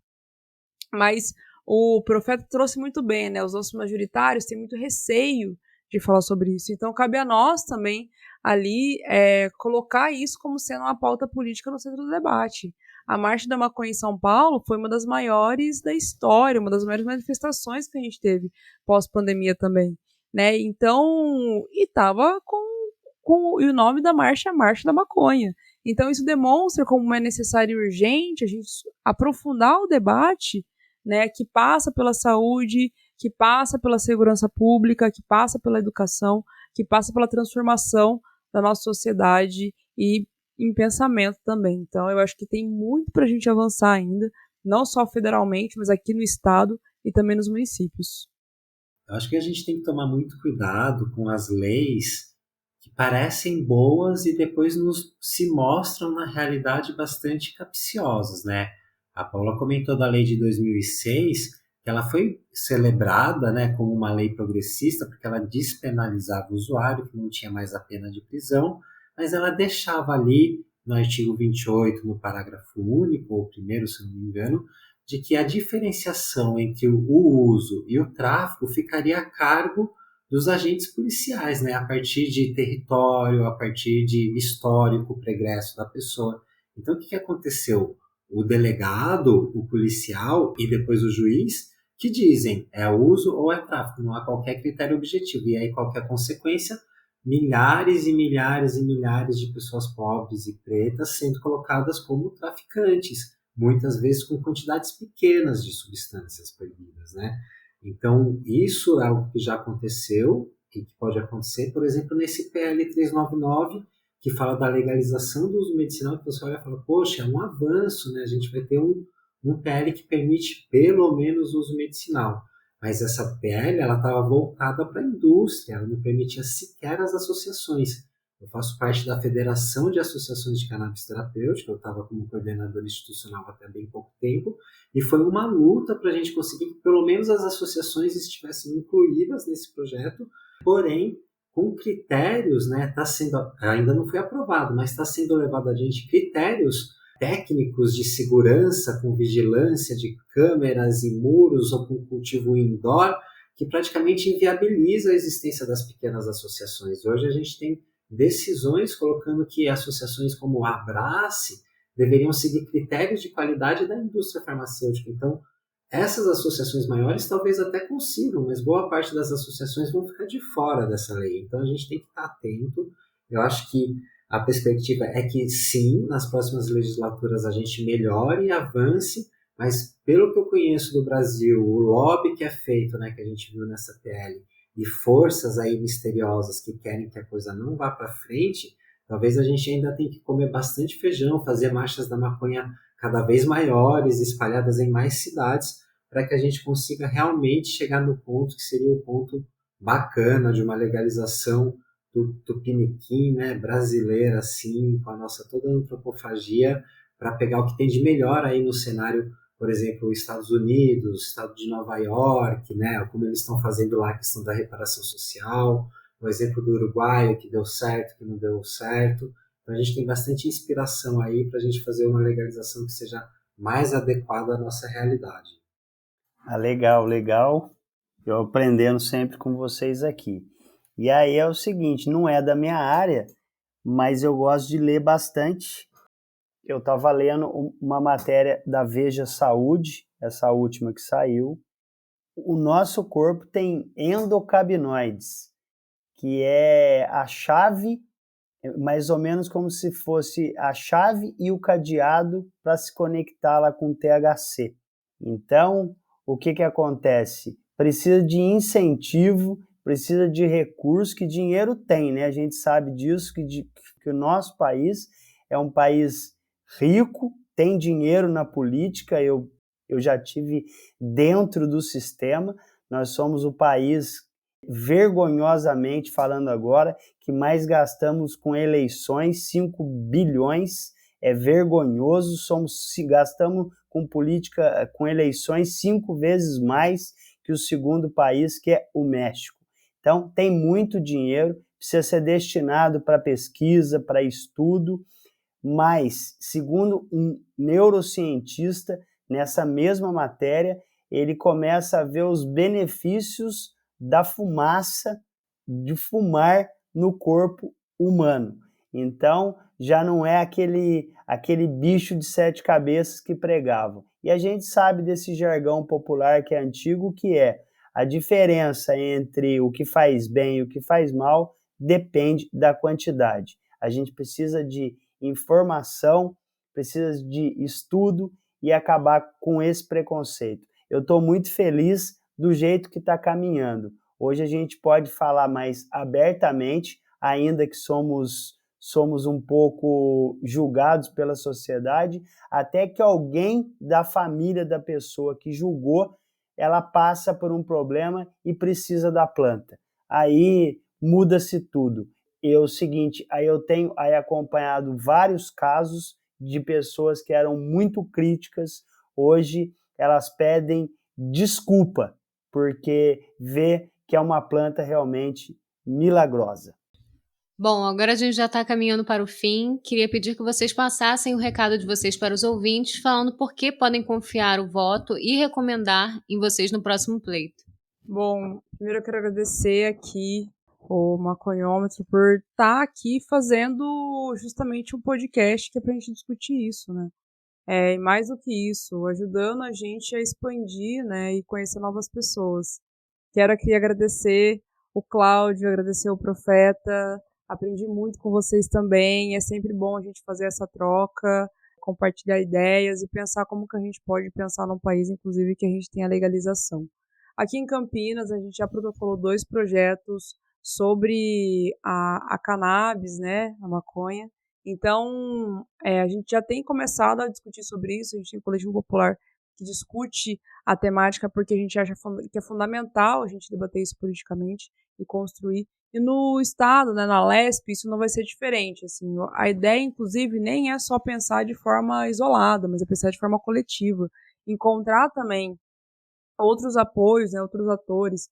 Mas o Profeta trouxe muito bem, né, os nossos majoritários têm muito receio de falar sobre isso. Então, cabe a nós também ali colocar isso como sendo uma pauta política no centro do debate. A Marcha da Maconha em São Paulo foi uma das maiores da história, uma das maiores manifestações que a gente teve pós-pandemia também, né? Então, e tava e o nome da marcha é Marcha da Maconha. Então, isso demonstra como é necessário e urgente a gente aprofundar o debate, né, que passa pela saúde, que passa pela segurança pública, que passa pela educação, que passa pela transformação da nossa sociedade e em pensamento também. Então, eu acho que tem muito para a gente avançar ainda, não só federalmente, mas aqui no estado e também nos municípios. Eu acho que a gente tem que tomar muito cuidado com as leis que parecem boas e depois se mostram, na realidade, bastante capciosas, né? A Paula comentou da lei de 2006, que ela foi celebrada, né, como uma lei progressista, porque ela despenalizava o usuário, que não tinha mais a pena de prisão, mas ela deixava ali, no artigo 28, no parágrafo único, ou primeiro, se não me engano, de que a diferenciação entre o uso e o tráfico ficaria a cargo dos agentes policiais, né, a partir de território, a partir de histórico pregresso da pessoa. Então, o que aconteceu? O delegado, o policial e depois o juiz, que dizem é uso ou é tráfico, não há qualquer critério objetivo. E aí, qual que é a consequência? Milhares e milhares e milhares de pessoas pobres e pretas sendo colocadas como traficantes, muitas vezes com quantidades pequenas de substâncias proibidas, né? Então, isso é algo que já aconteceu e que pode acontecer, por exemplo, nesse PL 399, que fala da legalização do uso medicinal, que você olha e fala, poxa, é um avanço, né? A gente vai ter um um PL que permite pelo menos uso medicinal. Mas essa PL estava voltada para a indústria, ela não permitia sequer as associações. Eu faço parte da Federação de Associações de Cannabis Terapêutica, eu estava como coordenador institucional até bem pouco tempo, e foi uma luta para a gente conseguir que pelo menos as associações estivessem incluídas nesse projeto, porém, com critérios, né, ainda não foi aprovado, mas está sendo levado adiante critérios técnicos de segurança, com vigilância de câmeras e muros ou com cultivo indoor, que praticamente inviabiliza a existência das pequenas associações. Hoje a gente tem decisões colocando que associações como a Abrace deveriam seguir critérios de qualidade da indústria farmacêutica. Então, essas associações maiores talvez até consigam, mas boa parte das associações vão ficar de fora dessa lei. Então, a gente tem que estar atento. Eu acho que a perspectiva é que, sim, nas próximas legislaturas a gente melhore e avance, mas pelo que eu conheço do Brasil, o lobby que é feito, né, que a gente viu nessa PL, e forças aí misteriosas que querem que a coisa não vá para frente, talvez a gente ainda tenha que comer bastante feijão, fazer marchas da maconha cada vez maiores, espalhadas em mais cidades, para que a gente consiga realmente chegar no ponto que seria o ponto bacana de uma legalização do tupiniquim, né, brasileira, assim, com a nossa toda antropofagia, para pegar o que tem de melhor aí no cenário, por exemplo, os Estados Unidos, o estado de Nova York, né, como eles estão fazendo lá a questão da reparação social, o exemplo do Uruguai, que deu certo, que não deu certo. Então a gente tem bastante inspiração aí para a gente fazer uma legalização que seja mais adequada à nossa realidade. Ah, legal, legal. Eu aprendendo sempre com vocês aqui. E aí é o seguinte, não é da minha área, mas eu gosto de ler bastante. Eu estava lendo uma matéria da Veja Saúde, essa última que saiu. O nosso corpo tem endocabinoides, que é a chave, mais ou menos como se fosse a chave e o cadeado para se conectar lá com o THC. Então, o que acontece? Precisa de incentivo, precisa de recurso, que dinheiro tem, né? A gente sabe disso, que o nosso país é um país rico, tem dinheiro na política, eu já tive dentro do sistema, nós somos o país, vergonhosamente falando agora, que mais gastamos com eleições, 5 bilhões, é vergonhoso, gastamos com política, com eleições 5 vezes mais que o segundo país, que é o México. Então, tem muito dinheiro, precisa ser destinado para pesquisa, para estudo, mas, segundo um neurocientista, nessa mesma matéria, ele começa a ver os benefícios da fumaça, de fumar no corpo humano. Então, já não é aquele bicho de 7 cabeças que pregavam. E a gente sabe desse jargão popular que é antigo, que é a diferença entre o que faz bem e o que faz mal depende da quantidade. A gente precisa de informação, precisa de estudo e acabar com esse preconceito. Eu estou muito feliz do jeito que está caminhando. Hoje a gente pode falar mais abertamente, ainda que somos um pouco julgados pela sociedade, até que alguém da família da pessoa que julgou, ela passa por um problema e precisa da planta. Aí muda-se tudo. E é o seguinte, aí eu tenho acompanhado vários casos de pessoas que eram muito críticas, hoje elas pedem desculpa, porque vê que é uma planta realmente milagrosa. Bom, agora a gente já está caminhando para o fim. Queria pedir que vocês passassem o recado de vocês para os ouvintes, falando por que podem confiar o voto e recomendar em vocês no próximo pleito. Bom, primeiro eu quero agradecer aqui o Maconhômetro por estar aqui fazendo justamente um podcast que é para a gente discutir isso, né? E mais do que isso, ajudando a gente a expandir, né, e conhecer novas pessoas. Quero aqui agradecer o Cláudio, agradecer o Profeta, aprendi muito com vocês também, é sempre bom a gente fazer essa troca, compartilhar ideias e pensar como que a gente pode pensar num país, inclusive, que a gente tem a legalização. Aqui em Campinas, a gente já protocolou 2 projetos sobre a cannabis, né, a maconha. Então, a gente já tem começado a discutir sobre isso, a gente tem o Coletivo Popular que discute a temática porque a gente acha que é fundamental a gente debater isso politicamente e construir. E no Estado, né, na Lesp, isso não vai ser diferente. Assim, a ideia, inclusive, nem é só pensar de forma isolada, mas é pensar de forma coletiva. Encontrar também outros apoios, né, outros atores,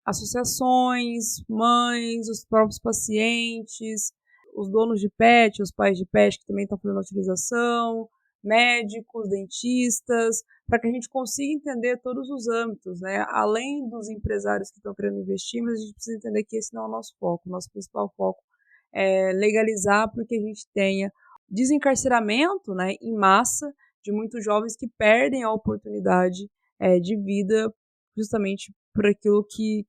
associações, mães, os próprios pacientes, os donos de pet, os pais de pet que também estão fazendo a utilização, médicos, dentistas, para que a gente consiga entender todos os âmbitos, né? Além dos empresários que estão querendo investir, mas a gente precisa entender que esse não é o nosso foco. O nosso principal foco é legalizar para que a gente tenha desencarceramento, né, em massa de muitos jovens que perdem a oportunidade de vida justamente por aquilo que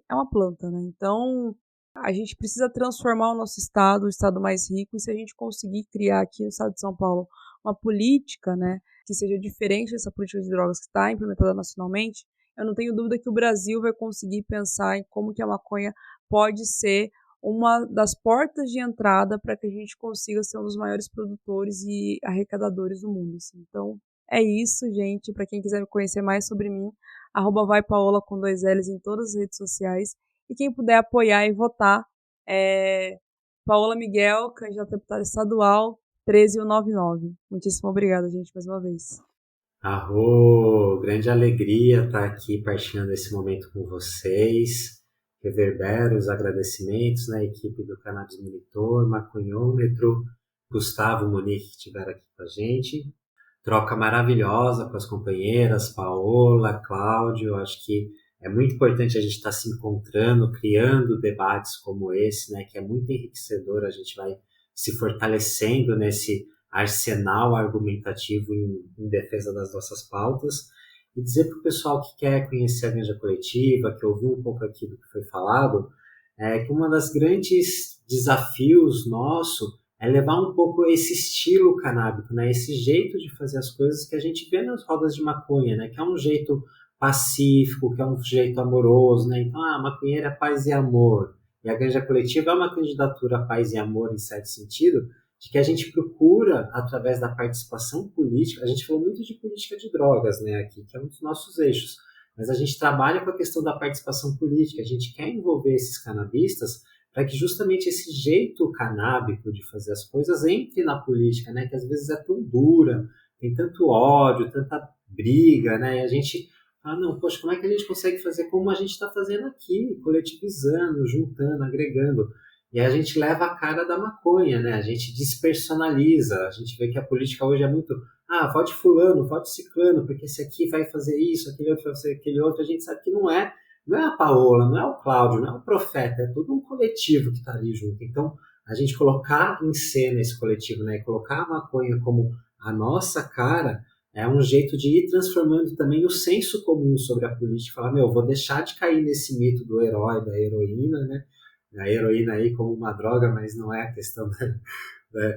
é uma planta, né? Então, a gente precisa transformar o nosso estado, o estado mais rico, e se a gente conseguir criar aqui no estado de São Paulo uma política, né, que seja diferente dessa política de drogas que está implementada nacionalmente, eu não tenho dúvida que o Brasil vai conseguir pensar em como que a maconha pode ser uma das portas de entrada para que a gente consiga ser um dos maiores produtores e arrecadadores do mundo. Assim. Então, é isso, gente. Para quem quiser conhecer mais sobre mim, @vaipaola com 2 L's em todas as redes sociais. E quem puder apoiar e votar é Paola Miguel, candidata a deputada estadual, 13199. Muitíssimo obrigada, gente, mais uma vez. Arro, grande alegria estar aqui partilhando esse momento com vocês. Reverbero os agradecimentos na equipe do Cannabis Monitor, Maconhômetro, Gustavo, Monique que estiveram aqui com a gente. Troca maravilhosa com as companheiras, Paola, Cláudio. Acho que é muito importante a gente estar se encontrando, criando debates como esse, né, que é muito enriquecedor. A gente vai se fortalecendo nesse arsenal argumentativo em defesa das nossas pautas. E dizer para o pessoal que quer conhecer a Ganja Coletiva, que ouviu um pouco aqui do que foi falado, que uma das grandes desafios nosso é levar um pouco esse estilo canábico, né? Esse jeito de fazer as coisas que a gente vê nas rodas de maconha, né? Que é um jeito pacífico, que é um jeito amoroso, né? Então, a maconheira é paz e amor. E a Ganja Coletiva é uma candidatura a paz e amor, em certo sentido, de que a gente procura, através da participação política, a gente falou muito de política de drogas, né, aqui, que é um dos nossos eixos, mas a gente trabalha com a questão da participação política, a gente quer envolver esses canabistas para que justamente esse jeito canábico de fazer as coisas entre na política, né, que às vezes é tão dura, tem tanto ódio, tanta briga, né, e a gente fala, não, poxa, como é que a gente consegue fazer como a gente está fazendo aqui, coletivizando, juntando, agregando. E a gente leva a cara da maconha, né? A gente despersonaliza. A gente vê que a política hoje é muito... vote fulano, vote ciclano, porque esse aqui vai fazer isso, aquele outro vai fazer aquele outro. A gente sabe que não é a Paola, não é o Cláudio, não é o Profeta. É todo um coletivo que está ali junto. Então, a gente colocar em cena esse coletivo, né? Colocar a maconha como a nossa cara é um jeito de ir transformando também o senso comum sobre a política. Falar, vou deixar de cair nesse mito do herói, da heroína, né? A heroína aí como uma droga, mas não é a questão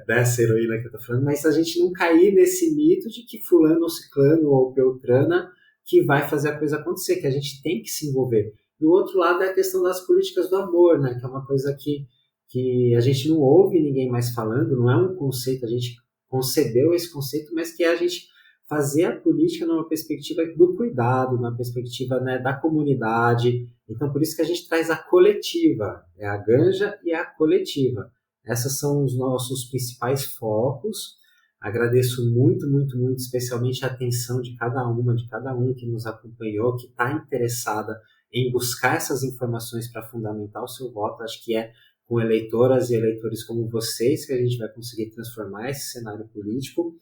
dessa heroína que eu estou falando, mas a gente não cair nesse mito de que fulano ou ciclano ou beltrana que vai fazer a coisa acontecer, que a gente tem que se envolver. E o outro lado é a questão das políticas do amor, né, que é uma coisa que a gente não ouve ninguém mais falando, não é um conceito, a gente concebeu esse conceito, mas que é a gente fazer a política numa perspectiva do cuidado, numa perspectiva, né, da comunidade. Então, por isso que a gente traz a coletiva, é a Ganja e a coletiva. Esses são os nossos principais focos. Agradeço muito, muito, muito, especialmente a atenção de cada um que nos acompanhou, que está interessada em buscar essas informações para fundamentar o seu voto. Acho que é com eleitoras e eleitores como vocês que a gente vai conseguir transformar esse cenário político.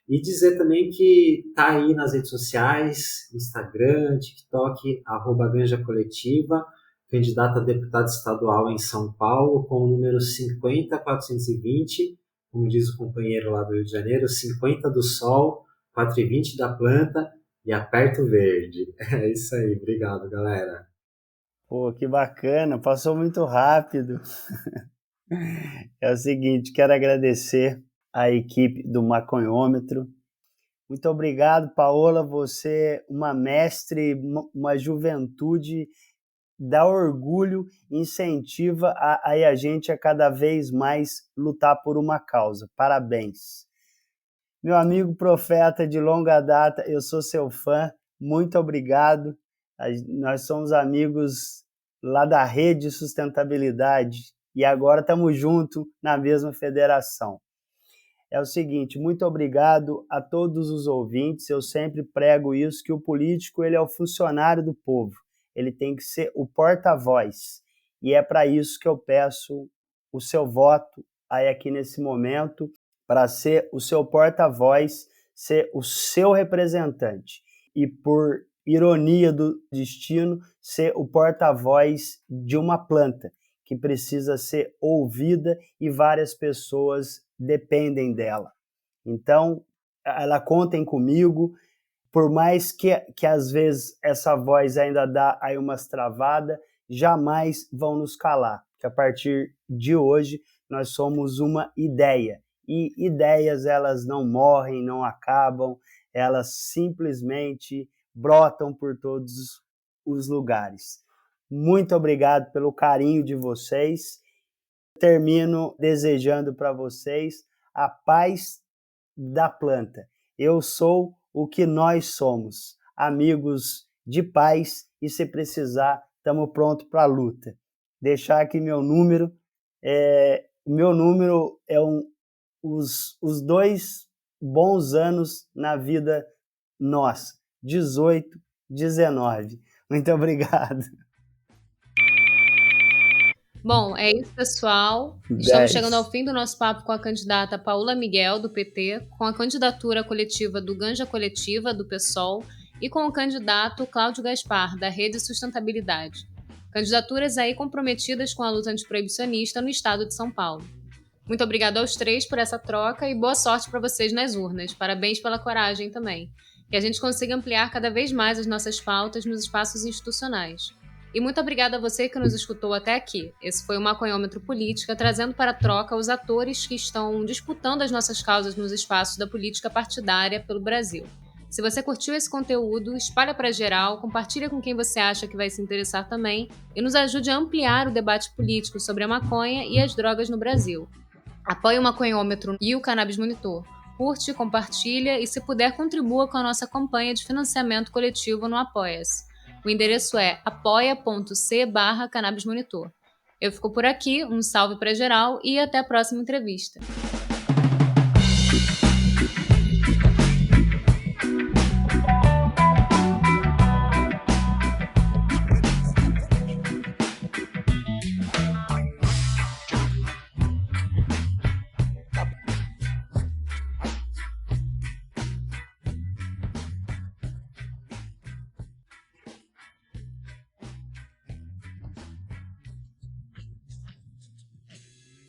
E dizer também que está aí nas redes sociais, Instagram, TikTok, @GanjaColetiva, candidata a deputada estadual em São Paulo, com o número 50420, como diz o companheiro lá do Rio de Janeiro, 50 do Sol, 420 da planta e aperta o verde. É isso aí, obrigado, galera. Pô, que bacana, passou muito rápido. É o seguinte, quero agradecer a equipe do Maconhômetro. Muito obrigado, Paola, você uma mestre, uma juventude, dá orgulho, incentiva a gente a cada vez mais lutar por uma causa. Parabéns. Meu amigo profeta de longa data, eu sou seu fã, muito obrigado. Nós somos amigos lá da Rede Sustentabilidade e agora estamos juntos na mesma federação. É o seguinte, muito obrigado a todos os ouvintes, eu sempre prego isso, que o político ele é o funcionário do povo, ele tem que ser o porta-voz, e é para isso que eu peço o seu voto aí aqui nesse momento, para ser o seu porta-voz, ser o seu representante, e por ironia do destino, ser o porta-voz de uma planta, que precisa ser ouvida e várias pessoas dependem dela. Então, ela contem comigo, por mais que às vezes essa voz ainda dá aí umas travadas, jamais vão nos calar, porque a partir de hoje nós somos uma ideia, e ideias elas não morrem, não acabam, elas simplesmente brotam por todos os lugares. Muito obrigado pelo carinho de vocês. Termino desejando para vocês a paz da planta. Eu sou o que nós somos, amigos de paz, e se precisar, estamos prontos para a luta. Deixar aqui meu número. O meu número é os 2 bons anos na vida nossa, 18, 19. Muito obrigado. Bom, é isso, pessoal. 10. Estamos chegando ao fim do nosso papo com a candidata Paula Miguel, do PT, com a candidatura coletiva do Ganja Coletiva, do PSOL, e com o candidato Cláudio Gaspar, da Rede Sustentabilidade. Candidaturas aí comprometidas com a luta antiproibicionista no estado de São Paulo. Muito obrigada aos 3 por essa troca e boa sorte para vocês nas urnas. Parabéns pela coragem também. Que a gente consiga ampliar cada vez mais as nossas pautas nos espaços institucionais. E muito obrigada a você que nos escutou até aqui. Esse foi o Maconhômetro Política, trazendo para a troca os atores que estão disputando as nossas causas nos espaços da política partidária pelo Brasil. Se você curtiu esse conteúdo, espalha para geral, compartilha com quem você acha que vai se interessar também e nos ajude a ampliar o debate político sobre a maconha e as drogas no Brasil. Apoie o Maconhômetro e o Cannabis Monitor. Curte, compartilha e, se puder, contribua com a nossa campanha de financiamento coletivo no Apoia-se. O endereço é apoia.c/cannabismonitor. Eu fico por aqui, um salve para geral e até a próxima entrevista.